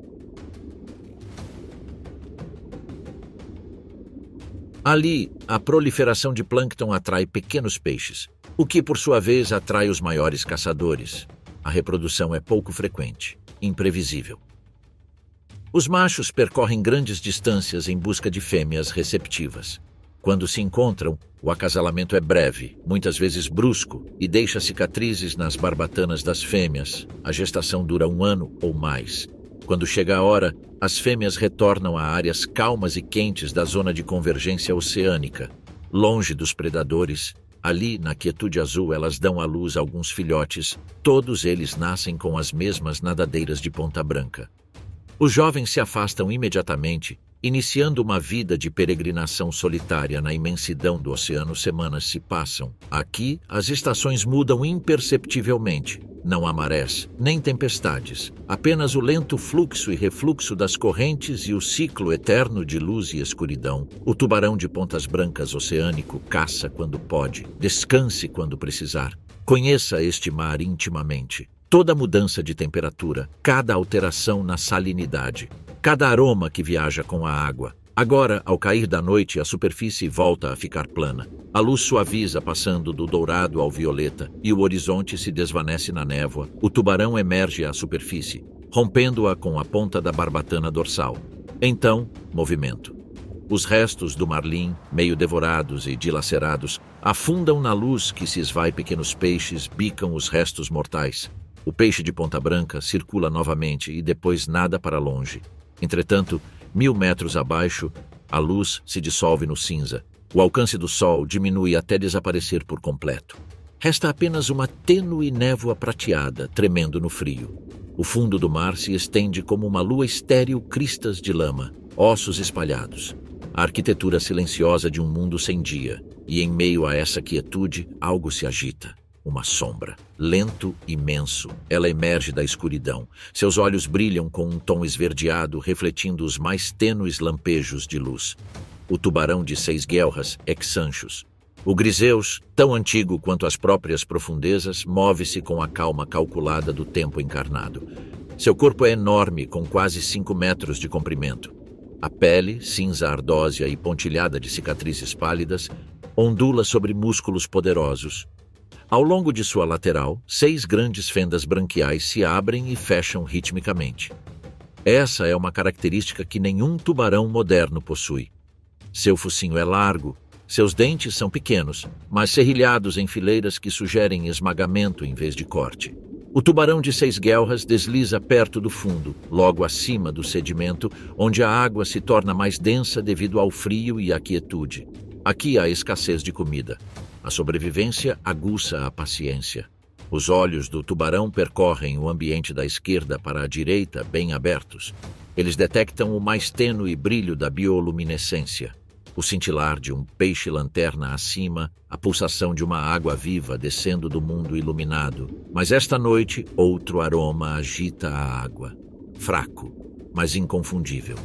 Ali, a proliferação de plâncton atrai pequenos peixes, o que por sua vez atrai os maiores caçadores. A reprodução é pouco frequente, imprevisível. Os machos percorrem grandes distâncias em busca de fêmeas receptivas. Quando se encontram, o acasalamento é breve, muitas vezes brusco, e deixa cicatrizes nas barbatanas das fêmeas. A gestação dura 1 ano ou mais. Quando chega a hora, as fêmeas retornam a áreas calmas e quentes da zona de convergência oceânica. Longe dos predadores, ali na quietude azul elas dão à luz alguns filhotes. Todos eles nascem com as mesmas nadadeiras de ponta branca. Os jovens se afastam imediatamente, iniciando uma vida de peregrinação solitária na imensidão do oceano. Semanas se passam. Aqui, as estações mudam imperceptivelmente. Não há marés, nem tempestades. Apenas o lento fluxo e refluxo das correntes e o ciclo eterno de luz e escuridão. O tubarão de pontas brancas oceânico caça quando pode, descanse quando precisar. Conheça este mar intimamente. Toda mudança de temperatura, cada alteração na salinidade, cada aroma que viaja com a água. Agora, ao cair da noite, a superfície volta a ficar plana. A luz suaviza passando do dourado ao violeta e o horizonte se desvanece na névoa. O tubarão emerge à superfície, rompendo-a com a ponta da barbatana dorsal. Então, movimento. Os restos do marlim, meio devorados e dilacerados, afundam na luz que se esvai. Pequenos peixes bicam os restos mortais. O peixe de ponta branca circula novamente e depois nada para longe. Entretanto, 1000 metros abaixo, a luz se dissolve no cinza. O alcance do sol diminui até desaparecer por completo. Resta apenas uma tênue névoa prateada, tremendo no frio. O fundo do mar se estende como uma lua estéril, cristas de lama, ossos espalhados. A arquitetura silenciosa de um mundo sem dia. E em meio a essa quietude, algo se agita. Uma sombra, lento, imenso. Ela emerge da escuridão. Seus olhos brilham com um tom esverdeado, refletindo os mais tênues lampejos de luz. O tubarão de 6 guelras, Exanchus. O griseus, tão antigo quanto as próprias profundezas, move-se com a calma calculada do tempo encarnado. Seu corpo é enorme, com quase 5 metros de comprimento. A pele, cinza ardósia e pontilhada de cicatrizes pálidas, ondula sobre músculos poderosos. Ao longo de sua lateral, 6 grandes fendas branquiais se abrem e fecham ritmicamente. Essa é uma característica que nenhum tubarão moderno possui. Seu focinho é largo, seus dentes são pequenos, mas serrilhados em fileiras que sugerem esmagamento em vez de corte. O tubarão de 6 guelras desliza perto do fundo, logo acima do sedimento, onde a água se torna mais densa devido ao frio e à quietude. Aqui há escassez de comida. A sobrevivência aguça a paciência. Os olhos do tubarão percorrem o ambiente da esquerda para a direita, bem abertos. Eles detectam o mais tênue brilho da bioluminescência. O cintilar de um peixe-lanterna acima, a pulsação de uma água viva descendo do mundo iluminado. Mas esta noite, outro aroma agita a água. Fraco, mas inconfundível.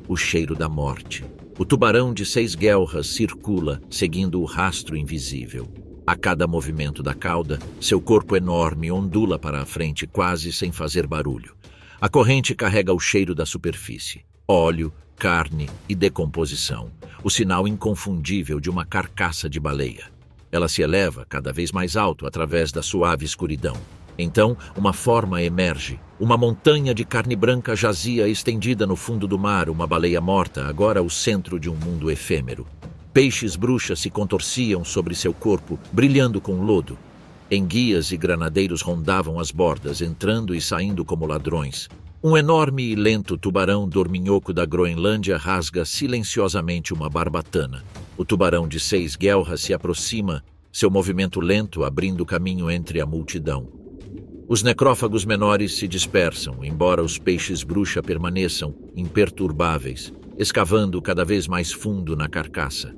O cheiro da morte. O tubarão de 6 guelras circula, seguindo o rastro invisível. A cada movimento da cauda, seu corpo enorme ondula para a frente quase sem fazer barulho. A corrente carrega o cheiro da superfície. Óleo, carne e decomposição. O sinal inconfundível de uma carcaça de baleia. Ela se eleva cada vez mais alto através da suave escuridão. Então, uma forma emerge. Uma montanha de carne branca jazia estendida no fundo do mar, uma baleia morta, agora o centro de um mundo efêmero. Peixes bruxas se contorciam sobre seu corpo, brilhando com lodo. Enguias e granadeiros rondavam as bordas, entrando e saindo como ladrões. Um enorme e lento tubarão dorminhoco da Groenlândia rasga silenciosamente uma barbatana. O tubarão de 6 guelras se aproxima, seu movimento lento abrindo caminho entre a multidão. Os necrófagos menores se dispersam, embora os peixes bruxa permaneçam imperturbáveis, escavando cada vez mais fundo na carcaça.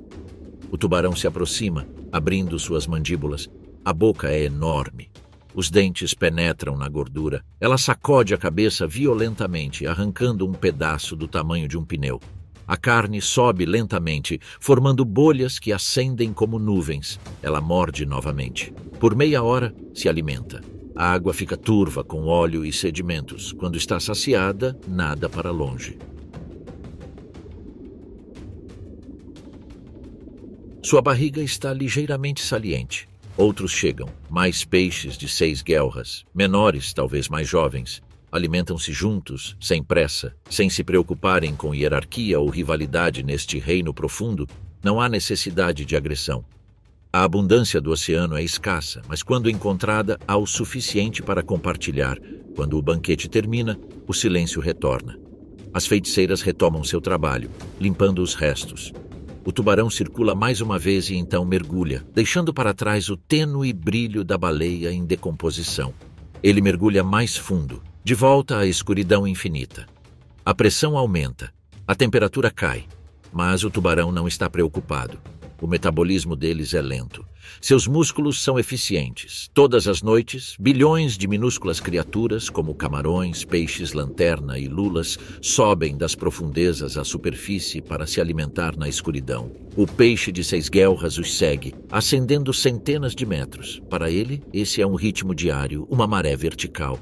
O tubarão se aproxima, abrindo suas mandíbulas. A boca é enorme. Os dentes penetram na gordura. Ela sacode a cabeça violentamente, arrancando um pedaço do tamanho de um pneu. A carne sobe lentamente, formando bolhas que ascendem como nuvens. Ela morde novamente. Por meia hora, se alimenta. A água fica turva com óleo e sedimentos. Quando está saciada, nada para longe. Sua barriga está ligeiramente saliente. Outros chegam, mais peixes de 6 guelras, menores, talvez mais jovens. Alimentam-se juntos, sem pressa, sem se preocuparem com hierarquia ou rivalidade neste reino profundo. Não há necessidade de agressão. A abundância do oceano é escassa, mas quando encontrada, há o suficiente para compartilhar. Quando o banquete termina, o silêncio retorna. As feiticeiras retomam seu trabalho, limpando os restos. O tubarão circula mais uma vez e então mergulha, deixando para trás o tênue brilho da baleia em decomposição. Ele mergulha mais fundo, de volta à escuridão infinita. A pressão aumenta, a temperatura cai, mas o tubarão não está preocupado. O metabolismo deles é lento. Seus músculos são eficientes. Todas as noites, bilhões de minúsculas criaturas, como camarões, peixes, lanterna e lulas, sobem das profundezas à superfície para se alimentar na escuridão. O peixe de 6 guelras os segue, ascendendo centenas de metros. Para ele, esse é um ritmo diário, uma maré vertical.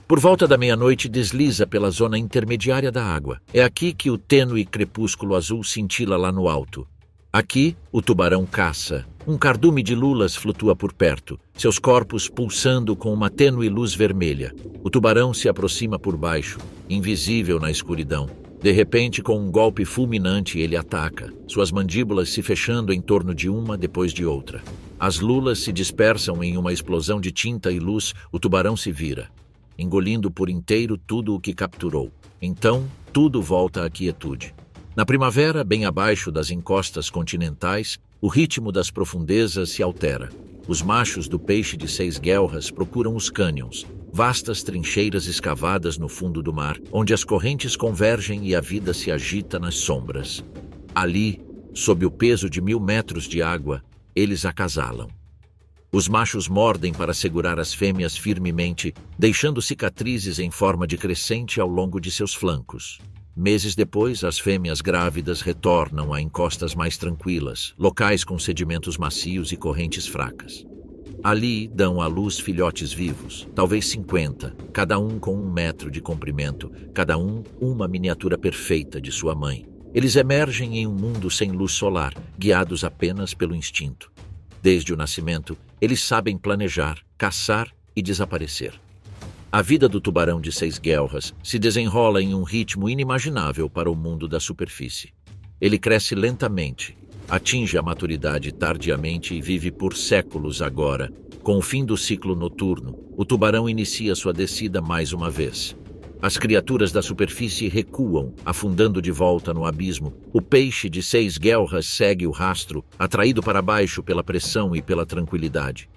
Por volta da meia-noite, desliza pela zona intermediária da água. É aqui que o tênue crepúsculo azul cintila lá no alto. Aqui, o tubarão caça. Um cardume de lulas flutua por perto, seus corpos pulsando com uma tênue luz vermelha. O tubarão se aproxima por baixo, invisível na escuridão. De repente, com um golpe fulminante, ele ataca, suas mandíbulas se fechando em torno de uma depois de outra. As lulas se dispersam em uma explosão de tinta e luz. O tubarão se vira, engolindo por inteiro tudo o que capturou. Então, tudo volta à quietude. Na primavera, bem abaixo das encostas continentais, o ritmo das profundezas se altera. Os machos do peixe de 6 guelras procuram os cânions, vastas trincheiras escavadas no fundo do mar, onde as correntes convergem e a vida se agita nas sombras. Ali, sob o peso de 1000 metros de água, eles acasalam. Os machos mordem para segurar as fêmeas firmemente, deixando cicatrizes em forma de crescente ao longo de seus flancos. Meses depois, as fêmeas grávidas retornam a encostas mais tranquilas, locais com sedimentos macios e correntes fracas. Ali dão à luz filhotes vivos, talvez 50, cada um com 1 metro de comprimento, cada um uma miniatura perfeita de sua mãe. Eles emergem em um mundo sem luz solar, guiados apenas pelo instinto. Desde o nascimento, eles sabem planejar, caçar e desaparecer. A vida do tubarão de 6 guelras se desenrola em um ritmo inimaginável para o mundo da superfície. Ele cresce lentamente, atinge a maturidade tardiamente e vive por séculos agora. Com o fim do ciclo noturno, o tubarão inicia sua descida mais uma vez. As criaturas da superfície recuam, afundando de volta no abismo. O peixe de 6 guelras segue o rastro, atraído para baixo pela pressão e pela tranquilidade.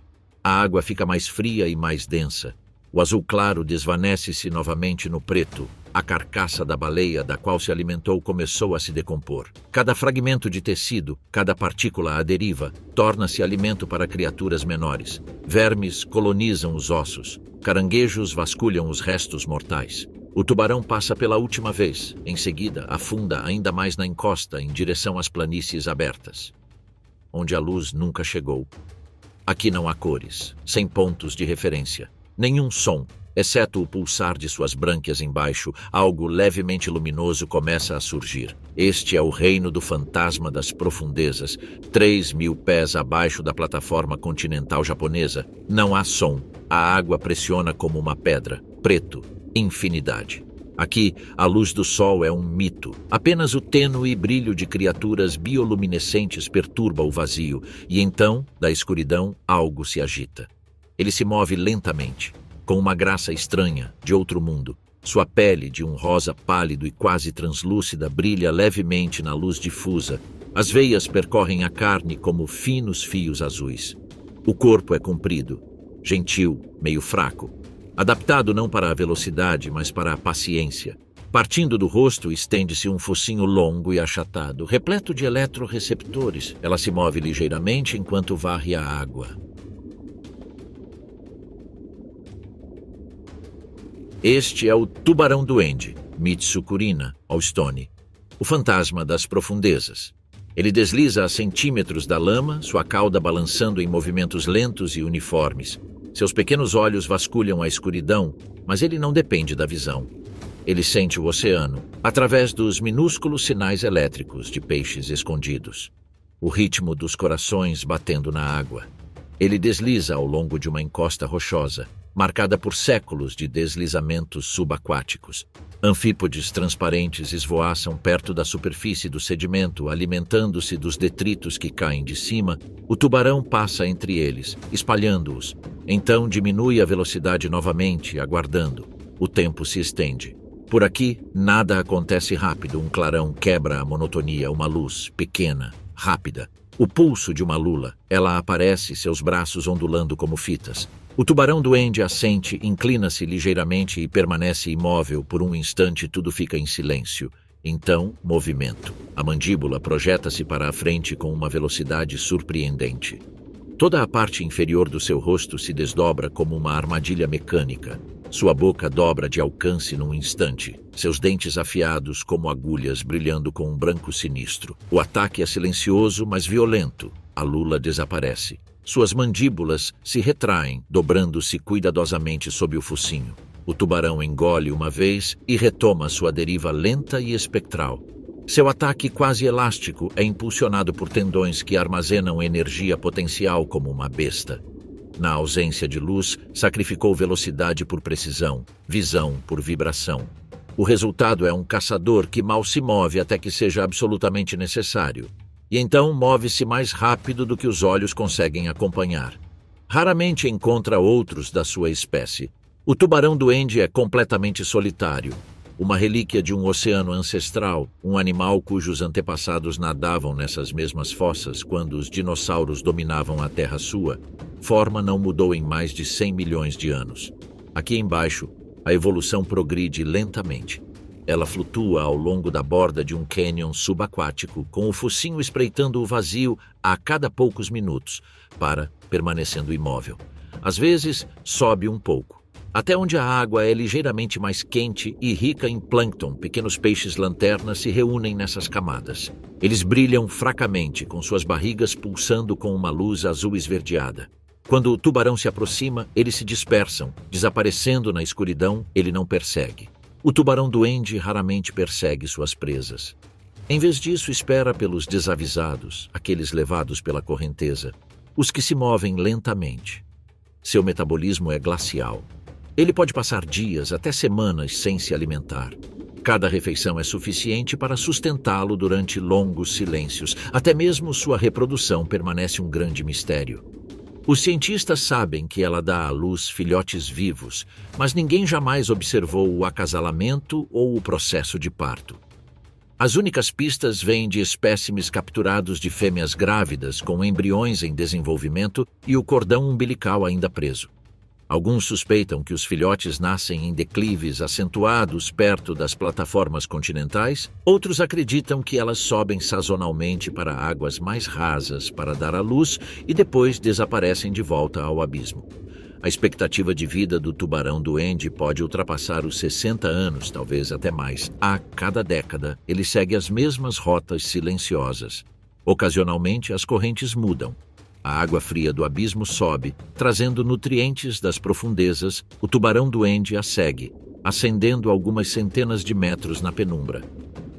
A água fica mais fria e mais densa. O azul claro desvanece-se novamente no preto. A carcaça da baleia da qual se alimentou começou a se decompor. Cada fragmento de tecido, cada partícula à deriva, torna-se alimento para criaturas menores. Vermes colonizam os ossos. Caranguejos vasculham os restos mortais. O tubarão passa pela última vez. Em seguida, afunda ainda mais na encosta em direção às planícies abertas, onde a luz nunca chegou. Aqui não há cores, sem pontos de referência. Nenhum som, exceto o pulsar de suas brânquias embaixo, algo levemente luminoso começa a surgir. Este é o reino do fantasma das profundezas, 3.000 pés abaixo da plataforma continental japonesa. Não há som, a água pressiona como uma pedra, preto, infinidade. Aqui, a luz do sol é um mito. Apenas o tênue brilho de criaturas bioluminescentes perturba o vazio, e então, da escuridão, algo se agita. Ele se move lentamente, com uma graça estranha, de outro mundo. Sua pele, de um rosa pálido e quase translúcida, brilha levemente na luz difusa. As veias percorrem a carne como finos fios azuis. O corpo é comprido, gentil, meio fraco, adaptado não para a velocidade, mas para a paciência. Partindo do rosto, estende-se um focinho longo e achatado, repleto de eletroreceptores. Ela se move ligeiramente enquanto varre a água. Este é o tubarão-duende, Mitsukurina Allstone, o fantasma das profundezas. Ele desliza a centímetros da lama, sua cauda balançando em movimentos lentos e uniformes. Seus pequenos olhos vasculham a escuridão, mas ele não depende da visão. Ele sente o oceano, através dos minúsculos sinais elétricos de peixes escondidos. o ritmo dos corações batendo na água. Ele desliza ao longo de uma encosta rochosa, marcada por séculos de deslizamentos subaquáticos. Anfípodes transparentes esvoaçam perto da superfície do sedimento, alimentando-se dos detritos que caem de cima. O tubarão passa entre eles, espalhando-os. Então diminui a velocidade novamente, aguardando. O tempo se estende. Por aqui, nada acontece rápido. Um clarão quebra a monotonia, uma luz, pequena, rápida. O pulso de uma lula. Ela aparece, seus braços ondulando como fitas. O tubarão-duende assente, inclina-se ligeiramente e permanece imóvel. Por um instante, tudo fica em silêncio. Então, movimento. A mandíbula projeta-se para a frente com uma velocidade surpreendente. Toda a parte inferior do seu rosto se desdobra como uma armadilha mecânica. Sua boca dobra de alcance num instante, seus dentes afiados como agulhas brilhando com um branco sinistro. O ataque é silencioso, mas violento. A lula desaparece. Suas mandíbulas se retraem, dobrando-se cuidadosamente sob o focinho. O tubarão engole uma vez e retoma sua deriva lenta e espectral. Seu ataque quase elástico é impulsionado por tendões que armazenam energia potencial como uma besta. Na ausência de luz, sacrificou velocidade por precisão, visão por vibração. O resultado é um caçador que mal se move até que seja absolutamente necessário. E então move-se mais rápido do que os olhos conseguem acompanhar. Raramente encontra outros da sua espécie. O tubarão-duende é completamente solitário. Uma relíquia de um oceano ancestral, um animal cujos antepassados nadavam nessas mesmas fossas quando os dinossauros dominavam a terra sua. Forma não mudou em mais de 100 milhões de anos. Aqui embaixo, a evolução progride lentamente. Ela flutua ao longo da borda de um cânion subaquático, com o focinho espreitando o vazio a cada poucos minutos, permanecendo imóvel. Às vezes, sobe um pouco, até onde a água é ligeiramente mais quente e rica em plâncton. Pequenos peixes-lanterna se reúnem nessas camadas. Eles brilham fracamente, com suas barrigas pulsando com uma luz azul esverdeada. Quando o tubarão se aproxima, eles se dispersam, desaparecendo na escuridão. Ele não persegue. O tubarão-duende raramente persegue suas presas. Em vez disso, espera pelos desavisados, aqueles levados pela correnteza, os que se movem lentamente. Seu metabolismo é glacial. Ele pode passar dias, até semanas, sem se alimentar. Cada refeição é suficiente para sustentá-lo durante longos silêncios. Até mesmo sua reprodução permanece um grande mistério. Os cientistas sabem que ela dá à luz filhotes vivos, mas ninguém jamais observou o acasalamento ou o processo de parto. As únicas pistas vêm de espécimes capturados de fêmeas grávidas com embriões em desenvolvimento e o cordão umbilical ainda preso. Alguns suspeitam que os filhotes nascem em declives acentuados perto das plataformas continentais. Outros acreditam que elas sobem sazonalmente para águas mais rasas para dar à luz e depois desaparecem de volta ao abismo. A expectativa de vida do tubarão-duende pode ultrapassar os 60 anos, talvez até mais. A cada década, ele segue as mesmas rotas silenciosas. Ocasionalmente, as correntes mudam. A água fria do abismo sobe, trazendo nutrientes das profundezas. O tubarão-duende a segue, ascendendo algumas centenas de metros na penumbra.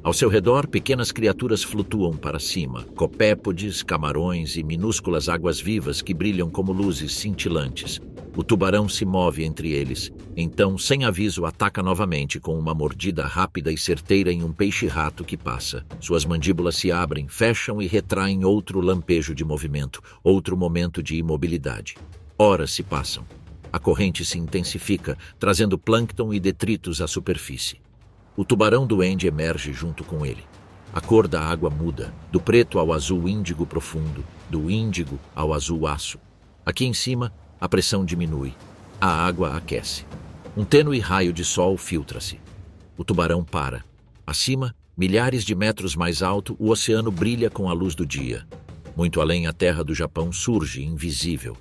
Ao seu redor, pequenas criaturas flutuam para cima, copépodes, camarões e minúsculas águas-vivas que brilham como luzes cintilantes. O tubarão se move entre eles. Então, sem aviso, ataca novamente com uma mordida rápida e certeira em um peixe-rato que passa. Suas mandíbulas se abrem, fecham e retraem outro lampejo de movimento, outro momento de imobilidade. Horas se passam. A corrente se intensifica, trazendo plâncton e detritos à superfície. O tubarão-duende emerge junto com ele. A cor da água muda, do preto ao azul índigo profundo, do índigo ao azul aço. Aqui em cima, a pressão diminui. A água aquece. Um tênue raio de sol filtra-se. O tubarão para. Acima, milhares de metros mais alto, o oceano brilha com a luz do dia. Muito além, a terra do Japão surge, invisível.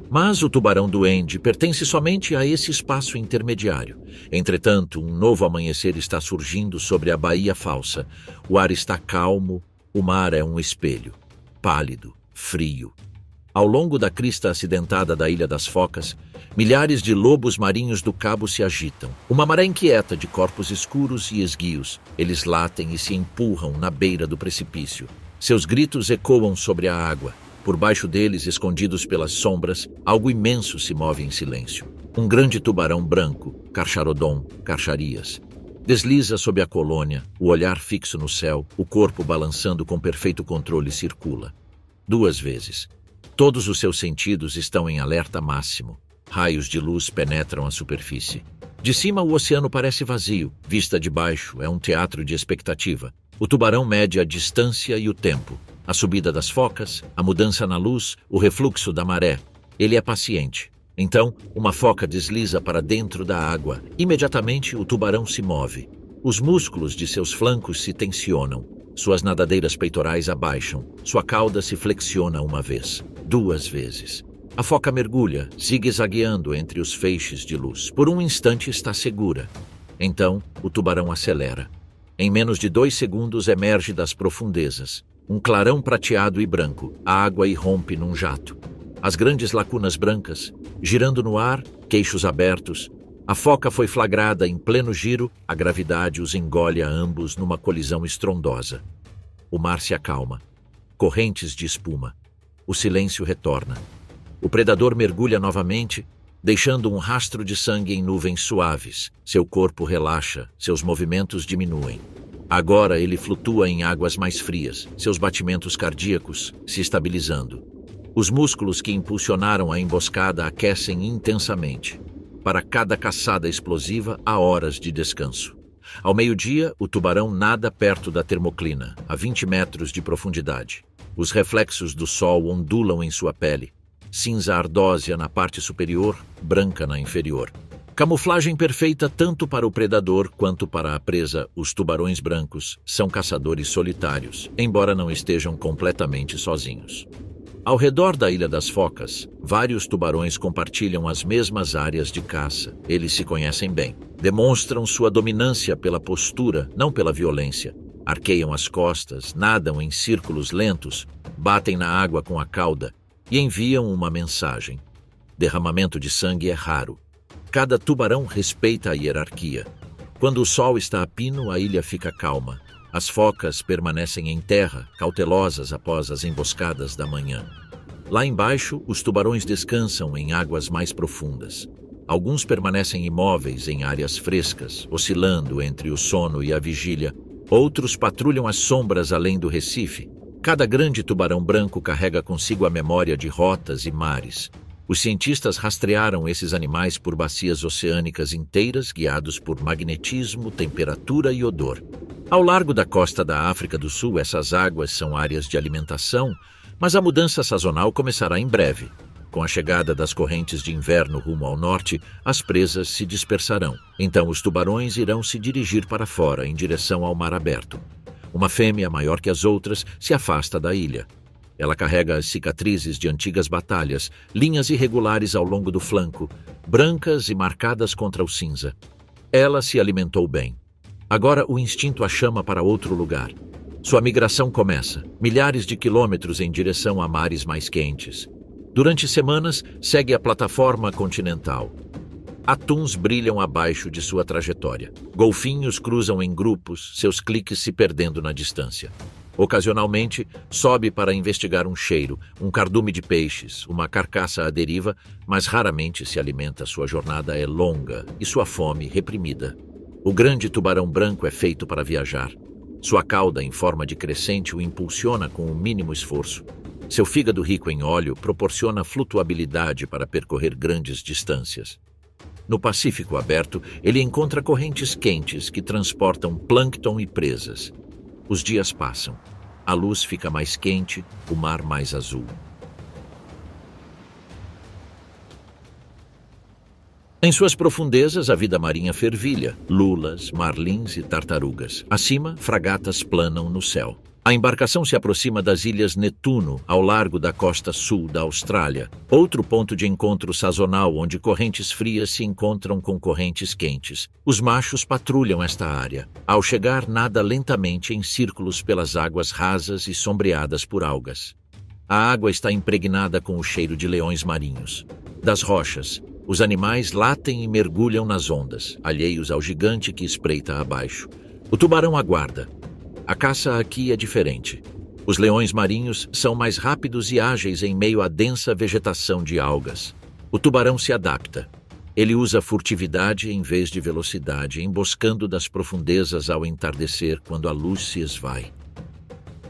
Mas o tubarão-duende pertence somente a esse espaço intermediário. Entretanto, um novo amanhecer está surgindo sobre a Baía Falsa. O ar está calmo, o mar é um espelho, pálido, frio. Ao longo da crista acidentada da Ilha das Focas, milhares de lobos marinhos do cabo se agitam. Uma maré inquieta de corpos escuros e esguios. Eles latem e se empurram na beira do precipício. Seus gritos ecoam sobre a água. Por baixo deles, escondidos pelas sombras, algo imenso se move em silêncio. Um grande tubarão branco, Carcharodon, Carcharias, desliza sob a colônia, o olhar fixo no céu, o corpo balançando com perfeito controle circula. 2 vezes. Todos os seus sentidos estão em alerta máximo. Raios de luz penetram a superfície. De cima, o oceano parece vazio. Vista de baixo, é um teatro de expectativa. O tubarão mede a distância e o tempo. A subida das focas, a mudança na luz, o refluxo da maré. Ele é paciente. Então, uma foca desliza para dentro da água. Imediatamente, o tubarão se move. Os músculos de seus flancos se tensionam. Suas nadadeiras peitorais abaixam. Sua cauda se flexiona uma vez. 2 vezes. A foca mergulha, zigue-zagueando entre os feixes de luz. Por um instante está segura. Então, o tubarão acelera. Em menos de 2 segundos emerge das profundezas. Um clarão prateado e branco. A água irrompe num jato. As grandes lacunas brancas, girando no ar, queixos abertos. A foca foi flagrada em pleno giro, a gravidade os engole a ambos numa colisão estrondosa. O mar se acalma. Correntes de espuma. O silêncio retorna. O predador mergulha novamente, deixando um rastro de sangue em nuvens suaves. Seu corpo relaxa, seus movimentos diminuem. Agora ele flutua em águas mais frias, seus batimentos cardíacos se estabilizando. Os músculos que impulsionaram a emboscada aquecem intensamente. Para cada caçada explosiva, há horas de descanso. Ao meio-dia, o tubarão nada perto da termoclina, a 20 metros de profundidade. Os reflexos do sol ondulam em sua pele. Cinza ardósia na parte superior, branca na inferior. Camuflagem perfeita tanto para o predador quanto para a presa. Os tubarões brancos são caçadores solitários, embora não estejam completamente sozinhos. Ao redor da Ilha das Focas, vários tubarões compartilham as mesmas áreas de caça. Eles se conhecem bem. Demonstram sua dominância pela postura, não pela violência. Arqueiam as costas, nadam em círculos lentos, batem na água com a cauda e enviam uma mensagem. Derramamento de sangue é raro. Cada tubarão respeita a hierarquia. Quando o sol está a pino, a ilha fica calma. As focas permanecem em terra, cautelosas após as emboscadas da manhã. Lá embaixo, os tubarões descansam em águas mais profundas. Alguns permanecem imóveis em áreas frescas, oscilando entre o sono e a vigília. Outros patrulham as sombras além do recife. Cada grande tubarão branco carrega consigo a memória de rotas e mares. Os cientistas rastrearam esses animais por bacias oceânicas inteiras, guiados por magnetismo, temperatura e odor. Ao largo da costa da África do Sul, essas águas são áreas de alimentação, mas a mudança sazonal começará em breve. Com a chegada das correntes de inverno rumo ao norte, as presas se dispersarão. Então os tubarões irão se dirigir para fora, em direção ao mar aberto. Uma fêmea, maior que as outras, se afasta da ilha. Ela carrega as cicatrizes de antigas batalhas, linhas irregulares ao longo do flanco, brancas e marcadas contra o cinza. Ela se alimentou bem. Agora o instinto a chama para outro lugar. Sua migração começa, milhares de quilômetros em direção a mares mais quentes. Durante semanas, segue a plataforma continental. Atuns brilham abaixo de sua trajetória. Golfinhos cruzam em grupos, seus cliques se perdendo na distância. Ocasionalmente, sobe para investigar um cheiro, um cardume de peixes, uma carcaça à deriva, mas raramente se alimenta. Sua jornada é longa e sua fome reprimida. O grande tubarão branco é feito para viajar. Sua cauda, em forma de crescente, o impulsiona com o mínimo esforço. Seu fígado rico em óleo proporciona flutuabilidade para percorrer grandes distâncias. No Pacífico aberto, ele encontra correntes quentes que transportam plâncton e presas. Os dias passam. A luz fica mais quente, o mar mais azul. Em suas profundezas, a vida marinha fervilha, lulas, marlins e tartarugas. Acima, fragatas planam no céu. A embarcação se aproxima das ilhas Netuno, ao largo da costa sul da Austrália, outro ponto de encontro sazonal onde correntes frias se encontram com correntes quentes. Os machos patrulham esta área. Ao chegar, nada lentamente em círculos pelas águas rasas e sombreadas por algas. A água está impregnada com o cheiro de leões marinhos. Das rochas, os animais latem e mergulham nas ondas, alheios ao gigante que espreita abaixo. O tubarão aguarda. A caça aqui é diferente. Os leões marinhos são mais rápidos e ágeis em meio à densa vegetação de algas. O tubarão se adapta. Ele usa furtividade em vez de velocidade, emboscando das profundezas ao entardecer quando a luz se esvai.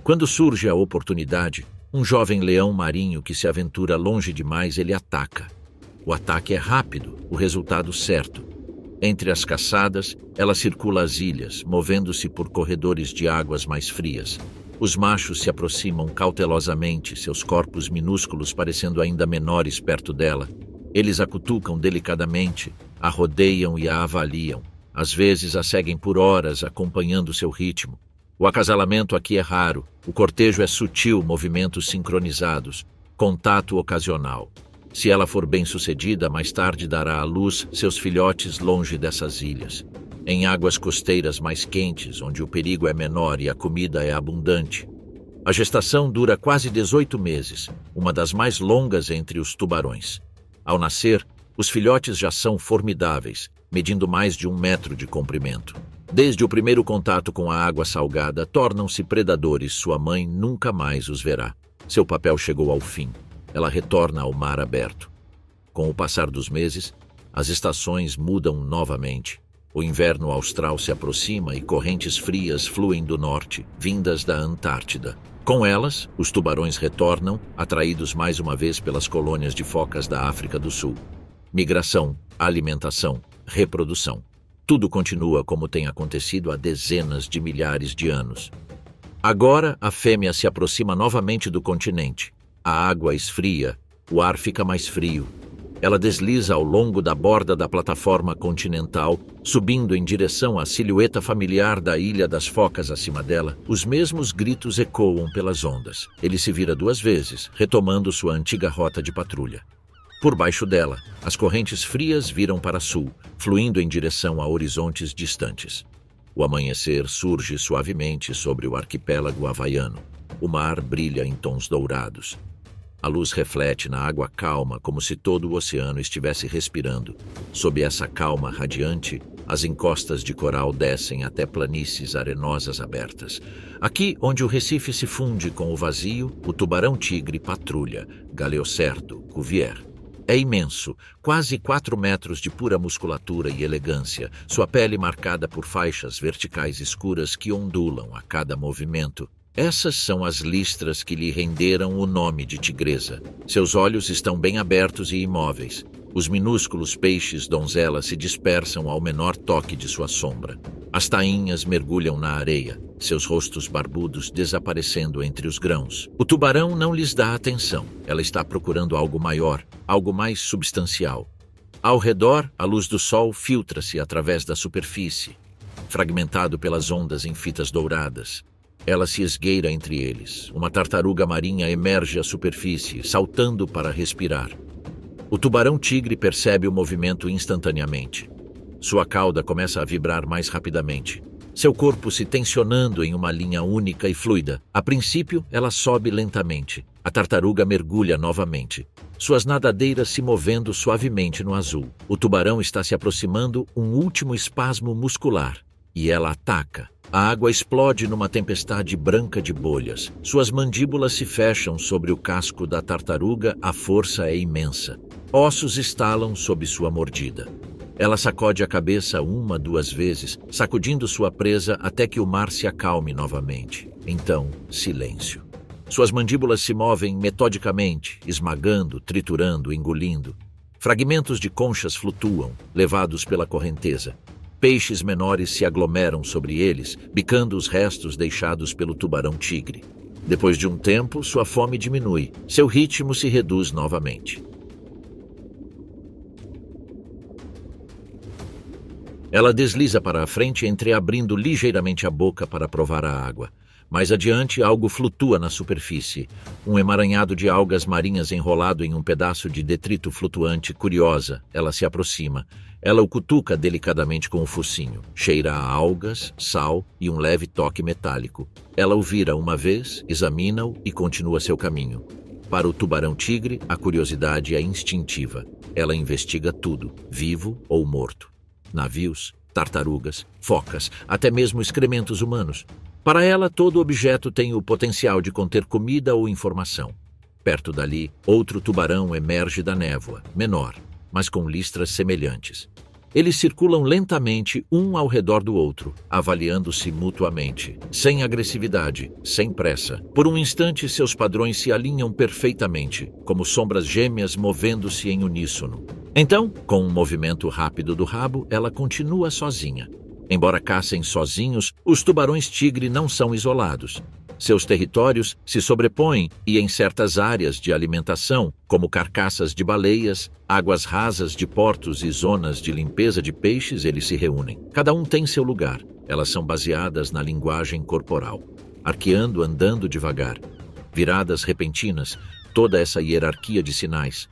Quando surge a oportunidade, um jovem leão marinho que se aventura longe demais, ele ataca. O ataque é rápido, o resultado certo. Entre as caçadas, ela circula as ilhas, movendo-se por corredores de águas mais frias. Os machos se aproximam cautelosamente, seus corpos minúsculos parecendo ainda menores perto dela. Eles a cutucam delicadamente, a rodeiam e a avaliam. Às vezes a seguem por horas, acompanhando seu ritmo. O acasalamento aqui é raro, o cortejo é sutil, movimentos sincronizados, contato ocasional. Se ela for bem-sucedida, mais tarde dará à luz seus filhotes longe dessas ilhas. Em águas costeiras mais quentes, onde o perigo é menor e a comida é abundante. A gestação dura quase 18 meses, uma das mais longas entre os tubarões. Ao nascer, os filhotes já são formidáveis, medindo mais de 1 metro de comprimento. Desde o primeiro contato com a água salgada, tornam-se predadores, sua mãe nunca mais os verá. Seu papel chegou ao fim. Ela retorna ao mar aberto. Com o passar dos meses, as estações mudam novamente. O inverno austral se aproxima e correntes frias fluem do norte, vindas da Antártida. Com elas, os tubarões retornam, atraídos mais uma vez pelas colônias de focas da África do Sul. Migração, alimentação, reprodução. Tudo continua como tem acontecido há dezenas de milhares de anos. Agora, a fêmea se aproxima novamente do continente. A água esfria, o ar fica mais frio. Ela desliza ao longo da borda da plataforma continental, subindo em direção à silhueta familiar da Ilha das Focas acima dela. Os mesmos gritos ecoam pelas ondas. Ele se vira 2 vezes, retomando sua antiga rota de patrulha. Por baixo dela, as correntes frias viram para sul, fluindo em direção a horizontes distantes. O amanhecer surge suavemente sobre o arquipélago havaiano. O mar brilha em tons dourados. A luz reflete na água calma, como se todo o oceano estivesse respirando. Sob essa calma radiante, as encostas de coral descem até planícies arenosas abertas. Aqui, onde o Recife se funde com o vazio, o tubarão-tigre patrulha, Galeocerdo, Cuvier. É imenso, quase 4 metros de pura musculatura e elegância, sua pele marcada por faixas verticais escuras que ondulam a cada movimento. Essas são as listras que lhe renderam o nome de tigresa. Seus olhos estão bem abertos e imóveis. Os minúsculos peixes donzela se dispersam ao menor toque de sua sombra. As tainhas mergulham na areia, seus rostos barbudos desaparecendo entre os grãos. O tubarão não lhes dá atenção. Ela está procurando algo maior, algo mais substancial. Ao redor, a luz do sol filtra-se através da superfície, fragmentado pelas ondas em fitas douradas. Ela se esgueira entre eles. Uma tartaruga marinha emerge à superfície, saltando para respirar. O tubarão-tigre percebe o movimento instantaneamente. Sua cauda começa a vibrar mais rapidamente, seu corpo se tensionando em uma linha única e fluida. A princípio, ela sobe lentamente. A tartaruga mergulha novamente, suas nadadeiras se movendo suavemente no azul. O tubarão está se aproximando, um último espasmo muscular, e ela ataca. A água explode numa tempestade branca de bolhas. Suas mandíbulas se fecham sobre o casco da tartaruga, a força é imensa. Ossos estalam sob sua mordida. Ela sacode a cabeça 1, 2 vezes, sacudindo sua presa até que o mar se acalme novamente. Então, silêncio. Suas mandíbulas se movem metodicamente, esmagando, triturando, engolindo. Fragmentos de conchas flutuam, levados pela correnteza. Peixes menores se aglomeram sobre eles, bicando os restos deixados pelo tubarão-tigre. Depois de um tempo, sua fome diminui. Seu ritmo se reduz novamente. Ela desliza para a frente, entreabrindo ligeiramente a boca para provar a água. Mais adiante, algo flutua na superfície. Um emaranhado de algas marinhas enrolado em um pedaço de detrito flutuante. Curiosa, ela se aproxima. Ela o cutuca delicadamente com o focinho. Cheira a algas, sal e um leve toque metálico. Ela o vira uma vez, examina-o e continua seu caminho. Para o tubarão-tigre, a curiosidade é instintiva. Ela investiga tudo, vivo ou morto. Navios, tartarugas, focas, até mesmo excrementos humanos. Para ela, todo objeto tem o potencial de conter comida ou informação. Perto dali, outro tubarão emerge da névoa, menor, mas com listras semelhantes. Eles circulam lentamente um ao redor do outro, avaliando-se mutuamente, sem agressividade, sem pressa. Por um instante, seus padrões se alinham perfeitamente, como sombras gêmeas movendo-se em uníssono. Então, com um movimento rápido do rabo, ela continua sozinha. Embora caçem sozinhos, os tubarões-tigre não são isolados. Seus territórios se sobrepõem e, em certas áreas de alimentação, como carcaças de baleias, águas rasas de portos e zonas de limpeza de peixes, eles se reúnem. Cada um tem seu lugar. Elas são baseadas na linguagem corporal. Arqueando, andando devagar. Viradas repentinas, toda essa hierarquia de sinais.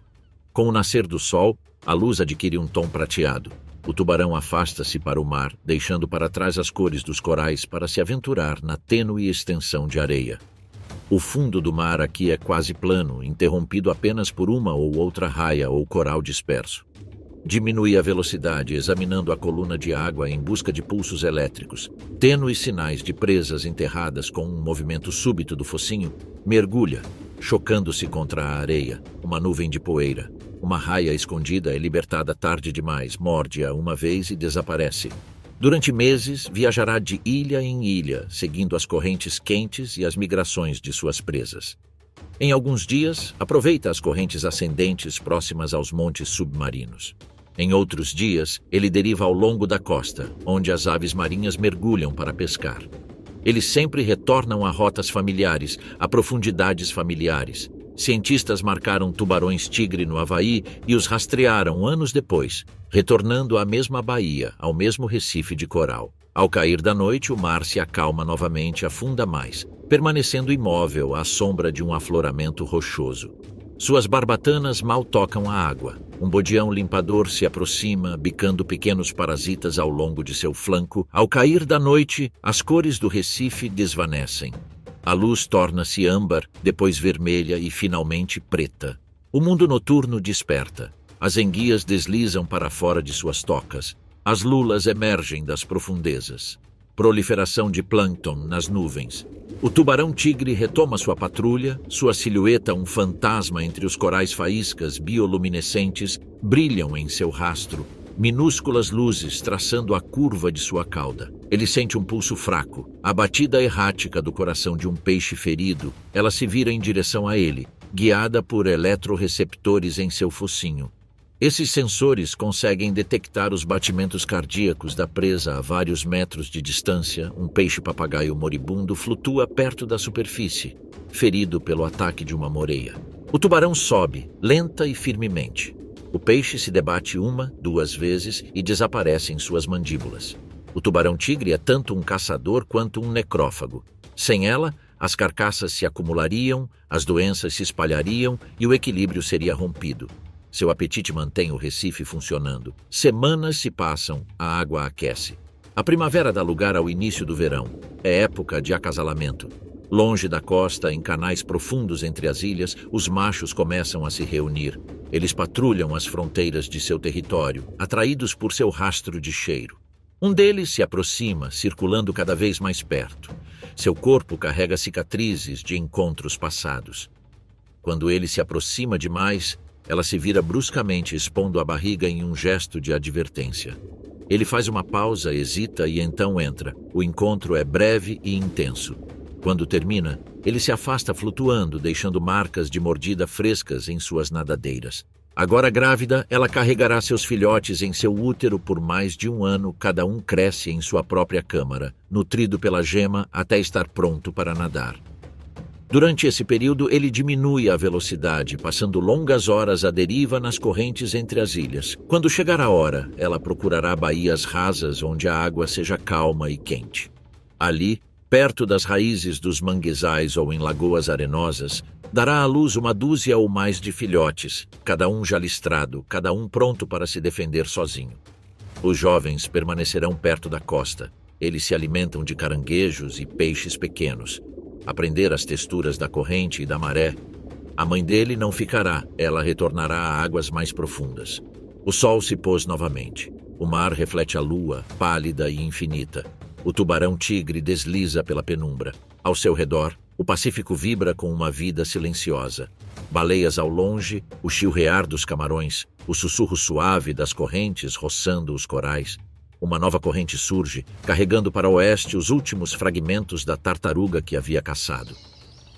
Com o nascer do sol, a luz adquire um tom prateado. O tubarão afasta-se para o mar, deixando para trás as cores dos corais para se aventurar na tênue extensão de areia. O fundo do mar aqui é quase plano, interrompido apenas por uma ou outra raia ou coral disperso. Diminui a velocidade, examinando a coluna de água em busca de pulsos elétricos. Tênues sinais de presas enterradas com um movimento súbito do focinho, mergulha, chocando-se contra a areia, uma nuvem de poeira. Uma raia escondida é libertada tarde demais, morde-a uma vez e desaparece. Durante meses, viajará de ilha em ilha, seguindo as correntes quentes e as migrações de suas presas. Em alguns dias, aproveita as correntes ascendentes próximas aos montes submarinos. Em outros dias, ele deriva ao longo da costa, onde as aves marinhas mergulham para pescar. Eles sempre retornam a rotas familiares, a profundidades familiares. Cientistas marcaram tubarões-tigre no Havaí e os rastrearam anos depois, retornando à mesma baía, ao mesmo recife de coral. Ao cair da noite, o mar se acalma novamente, afunda mais, permanecendo imóvel à sombra de um afloramento rochoso. Suas barbatanas mal tocam a água. Um bodião limpador se aproxima, bicando pequenos parasitas ao longo de seu flanco. Ao cair da noite, as cores do recife desvanecem. A luz torna-se âmbar, depois vermelha e finalmente preta. O mundo noturno desperta. As enguias deslizam para fora de suas tocas. As lulas emergem das profundezas. Proliferação de plâncton nas nuvens. O tubarão-tigre retoma sua patrulha, sua silhueta, um fantasma entre os corais faíscas bioluminescentes, brilham em seu rastro. Minúsculas luzes traçando a curva de sua cauda. Ele sente um pulso fraco, a batida errática do coração de um peixe ferido. Ela se vira em direção a ele, guiada por eletroreceptores em seu focinho. Esses sensores conseguem detectar os batimentos cardíacos da presa a vários metros de distância. Um peixe-papagaio moribundo flutua perto da superfície, ferido pelo ataque de uma moreia. O tubarão sobe, lenta e firmemente. O peixe se debate uma, duas vezes e desaparece em suas mandíbulas. O tubarão-tigre é tanto um caçador quanto um necrófago. Sem ela, as carcaças se acumulariam, as doenças se espalhariam e o equilíbrio seria rompido. Seu apetite mantém o recife funcionando. Semanas se passam, a água aquece. A primavera dá lugar ao início do verão. É época de acasalamento. Longe da costa, em canais profundos entre as ilhas, os machos começam a se reunir. Eles patrulham as fronteiras de seu território, atraídos por seu rastro de cheiro. Um deles se aproxima, circulando cada vez mais perto. Seu corpo carrega cicatrizes de encontros passados. Quando ele se aproxima demais, ela se vira bruscamente, expondo a barriga em um gesto de advertência. Ele faz uma pausa, hesita e então entra. O encontro é breve e intenso. Quando termina, ele se afasta flutuando, deixando marcas de mordida frescas em suas nadadeiras. Agora grávida, ela carregará seus filhotes em seu útero por mais de um ano. Cada um cresce em sua própria câmara, nutrido pela gema até estar pronto para nadar. Durante esse período, ele diminui a velocidade, passando longas horas à deriva nas correntes entre as ilhas. Quando chegar a hora, ela procurará baías rasas onde a água seja calma e quente. Ali, perto das raízes dos manguezais ou em lagoas arenosas, dará à luz uma dúzia ou mais de filhotes, cada um já listrado, cada um pronto para se defender sozinho. Os jovens permanecerão perto da costa. Eles se alimentam de caranguejos e peixes pequenos. Aprender as texturas da corrente e da maré. A mãe dele não ficará, ela retornará a águas mais profundas. O sol se pôs novamente. O mar reflete a lua, pálida e infinita. O tubarão-tigre desliza pela penumbra. Ao seu redor, o Pacífico vibra com uma vida silenciosa. Baleias ao longe, o chilrear dos camarões, o sussurro suave das correntes roçando os corais. Uma nova corrente surge, carregando para o oeste os últimos fragmentos da tartaruga que havia caçado.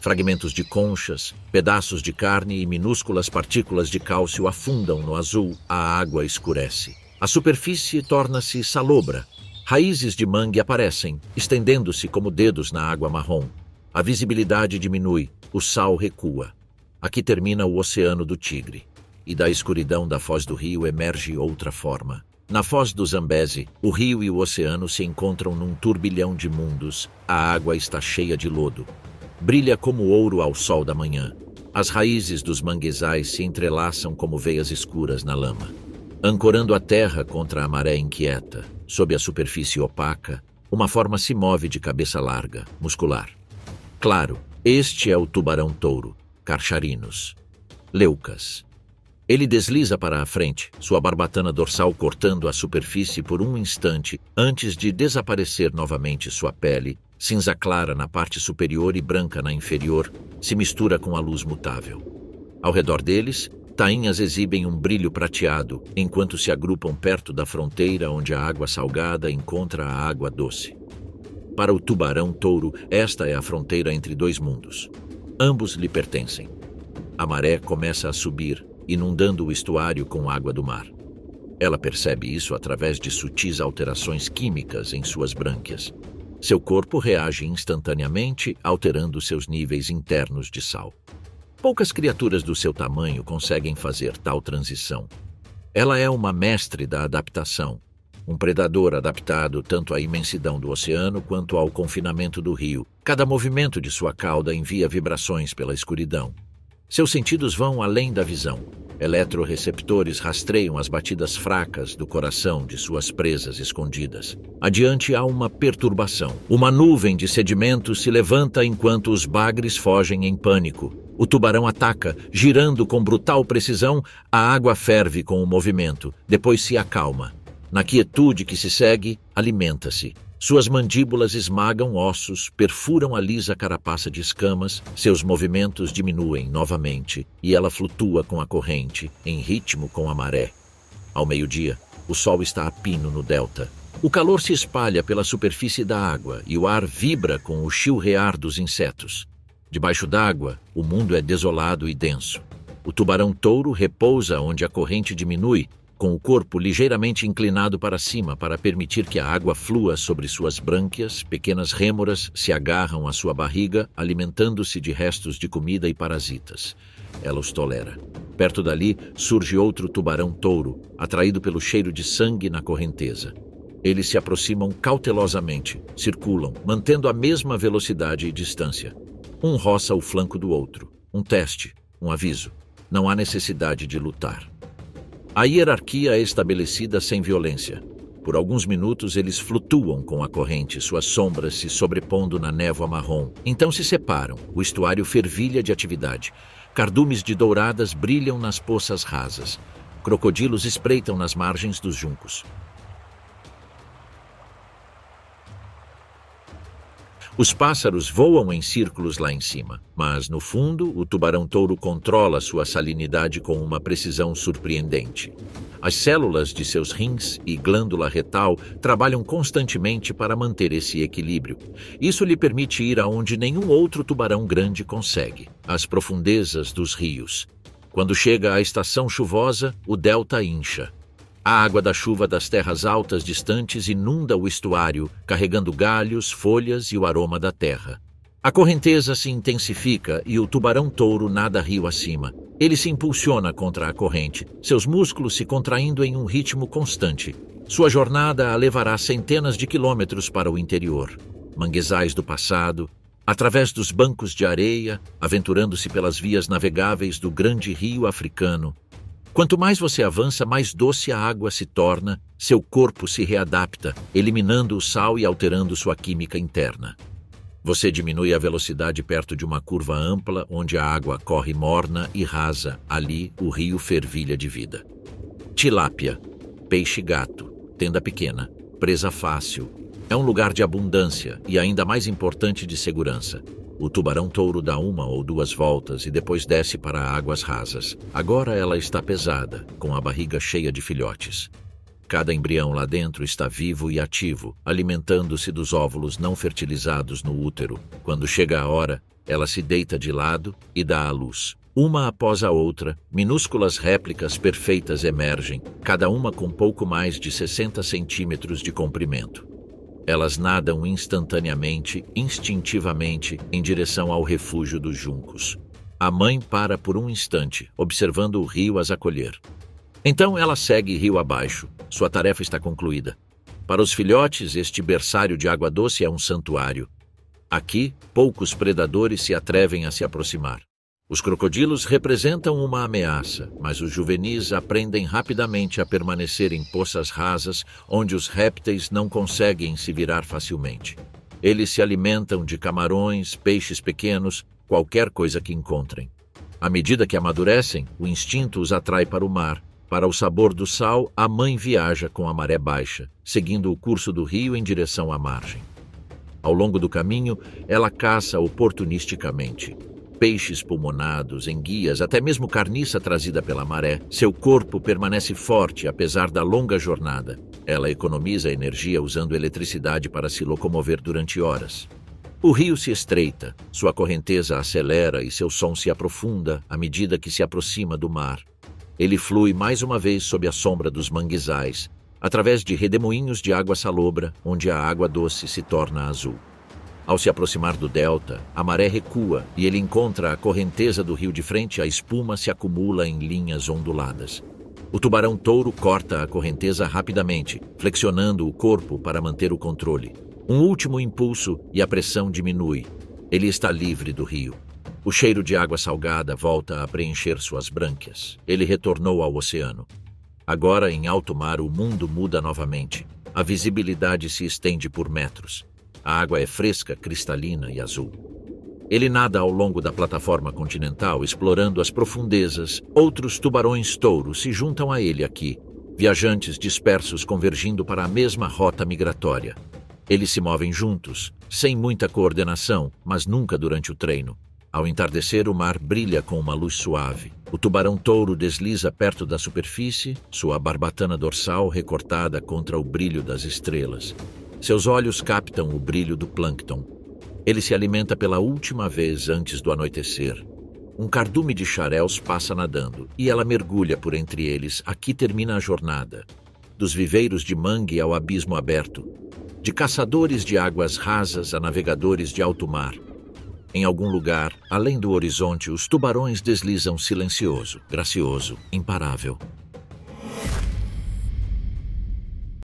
Fragmentos de conchas, pedaços de carne e minúsculas partículas de cálcio afundam no azul, a água escurece. A superfície torna-se salobra. Raízes de mangue aparecem, estendendo-se como dedos na água marrom. A visibilidade diminui, o sal recua. Aqui termina o Oceano do Tigre. E da escuridão da foz do rio emerge outra forma. Na foz do Zambeze, o rio e o oceano se encontram num turbilhão de mundos. A água está cheia de lodo. Brilha como ouro ao sol da manhã. As raízes dos manguezais se entrelaçam como veias escuras na lama. Ancorando a terra contra a maré inquieta, sob a superfície opaca, uma forma se move de cabeça larga, muscular. Claro, este é o tubarão-touro, Carcharinos. Leucas. Ele desliza para a frente, sua barbatana dorsal cortando a superfície por um instante antes de desaparecer novamente. Sua pele, cinza clara na parte superior e branca na inferior, se mistura com a luz mutável. Ao redor deles, tainhas exibem um brilho prateado enquanto se agrupam perto da fronteira onde a água salgada encontra a água doce. Para o tubarão-touro, esta é a fronteira entre dois mundos. Ambos lhe pertencem. A maré começa a subir, inundando o estuário com água do mar. Ela percebe isso através de sutis alterações químicas em suas brânquias. Seu corpo reage instantaneamente, alterando seus níveis internos de sal. Poucas criaturas do seu tamanho conseguem fazer tal transição. Ela é uma mestre da adaptação, um predador adaptado tanto à imensidão do oceano quanto ao confinamento do rio. Cada movimento de sua cauda envia vibrações pela escuridão. Seus sentidos vão além da visão. Eletroreceptores rastreiam as batidas fracas do coração de suas presas escondidas. Adiante há uma perturbação. Uma nuvem de sedimentos se levanta enquanto os bagres fogem em pânico. O tubarão ataca, girando com brutal precisão. A água ferve com o movimento, depois se acalma. Na quietude que se segue, alimenta-se. Suas mandíbulas esmagam ossos, perfuram a lisa carapaça de escamas, seus movimentos diminuem novamente e ela flutua com a corrente, em ritmo com a maré. Ao meio-dia, o sol está a pino no delta. O calor se espalha pela superfície da água e o ar vibra com o chilrear dos insetos. Debaixo d'água, o mundo é desolado e denso. O tubarão-touro repousa onde a corrente diminui, com o corpo ligeiramente inclinado para cima para permitir que a água flua sobre suas brânquias. Pequenas rêmoras se agarram à sua barriga, alimentando-se de restos de comida e parasitas. Ela os tolera. Perto dali, surge outro tubarão-touro, atraído pelo cheiro de sangue na correnteza. Eles se aproximam cautelosamente, circulam, mantendo a mesma velocidade e distância. Um roça o flanco do outro. Um teste, um aviso. Não há necessidade de lutar. A hierarquia é estabelecida sem violência. Por alguns minutos eles flutuam com a corrente, suas sombras se sobrepondo na névoa marrom. Então se separam, o estuário fervilha de atividade. Cardumes de douradas brilham nas poças rasas. Crocodilos espreitam nas margens dos juncos. Os pássaros voam em círculos lá em cima, mas, no fundo, o tubarão-touro controla sua salinidade com uma precisão surpreendente. As células de seus rins e glândula retal trabalham constantemente para manter esse equilíbrio. Isso lhe permite ir aonde nenhum outro tubarão grande consegue, às profundezas dos rios. Quando chega a estação chuvosa, o delta incha. A água da chuva das terras altas distantes inunda o estuário, carregando galhos, folhas e o aroma da terra. A correnteza se intensifica e o tubarão-touro nada rio acima. Ele se impulsiona contra a corrente, seus músculos se contraindo em um ritmo constante. Sua jornada a levará centenas de quilômetros para o interior. Manguezais do passado, através dos bancos de areia, aventurando-se pelas vias navegáveis do grande rio africano. Quanto mais você avança, mais doce a água se torna, seu corpo se readapta, eliminando o sal e alterando sua química interna. Você diminui a velocidade perto de uma curva ampla onde a água corre morna e rasa. Ali, o rio fervilha de vida. Tilápia, peixe-gato, tenda pequena, presa fácil. É um lugar de abundância e, ainda mais importante, de segurança. O tubarão-touro dá uma ou duas voltas e depois desce para águas rasas. Agora ela está pesada, com a barriga cheia de filhotes. Cada embrião lá dentro está vivo e ativo, alimentando-se dos óvulos não fertilizados no útero. Quando chega a hora, ela se deita de lado e dá à luz. Uma após a outra, minúsculas réplicas perfeitas emergem, cada uma com pouco mais de 60 centímetros de comprimento. Elas nadam instantaneamente, instintivamente, em direção ao refúgio dos juncos. A mãe para por um instante, observando o rio as acolher. Então ela segue rio abaixo. Sua tarefa está concluída. Para os filhotes, este berçário de água doce é um santuário. Aqui, poucos predadores se atrevem a se aproximar. Os crocodilos representam uma ameaça, mas os juvenis aprendem rapidamente a permanecer em poças rasas onde os répteis não conseguem se virar facilmente. Eles se alimentam de camarões, peixes pequenos, qualquer coisa que encontrem. À medida que amadurecem, o instinto os atrai para o mar. Para o sabor do sal, a mãe viaja com a maré baixa, seguindo o curso do rio em direção à margem. Ao longo do caminho, ela caça oportunisticamente. Peixes pulmonados, enguias, até mesmo carniça trazida pela maré. Seu corpo permanece forte, apesar da longa jornada. Ela economiza energia usando eletricidade para se locomover durante horas. O rio se estreita, sua correnteza acelera e seu som se aprofunda à medida que se aproxima do mar. Ele flui mais uma vez sob a sombra dos manguezais, através de redemoinhos de água salobra, onde a água doce se torna azul. Ao se aproximar do delta, a maré recua e ele encontra a correnteza do rio de frente. A espuma se acumula em linhas onduladas. O tubarão-touro corta a correnteza rapidamente, flexionando o corpo para manter o controle. Um último impulso e a pressão diminui. Ele está livre do rio. O cheiro de água salgada volta a preencher suas brânquias. Ele retornou ao oceano. Agora, em alto mar, o mundo muda novamente. A visibilidade se estende por metros. A água é fresca, cristalina e azul. Ele nada ao longo da plataforma continental, explorando as profundezas. Outros tubarões-touro se juntam a ele aqui, viajantes dispersos convergindo para a mesma rota migratória. Eles se movem juntos, sem muita coordenação, mas nunca durante o treino. Ao entardecer, o mar brilha com uma luz suave. O tubarão-touro desliza perto da superfície, sua barbatana dorsal recortada contra o brilho das estrelas. Seus olhos captam o brilho do plâncton. Ele se alimenta pela última vez antes do anoitecer. Um cardume de xaréus passa nadando, e ela mergulha por entre eles. Aqui termina a jornada. Dos viveiros de mangue ao abismo aberto. De caçadores de águas rasas a navegadores de alto mar. Em algum lugar, além do horizonte, os tubarões deslizam silencioso, gracioso, imparável.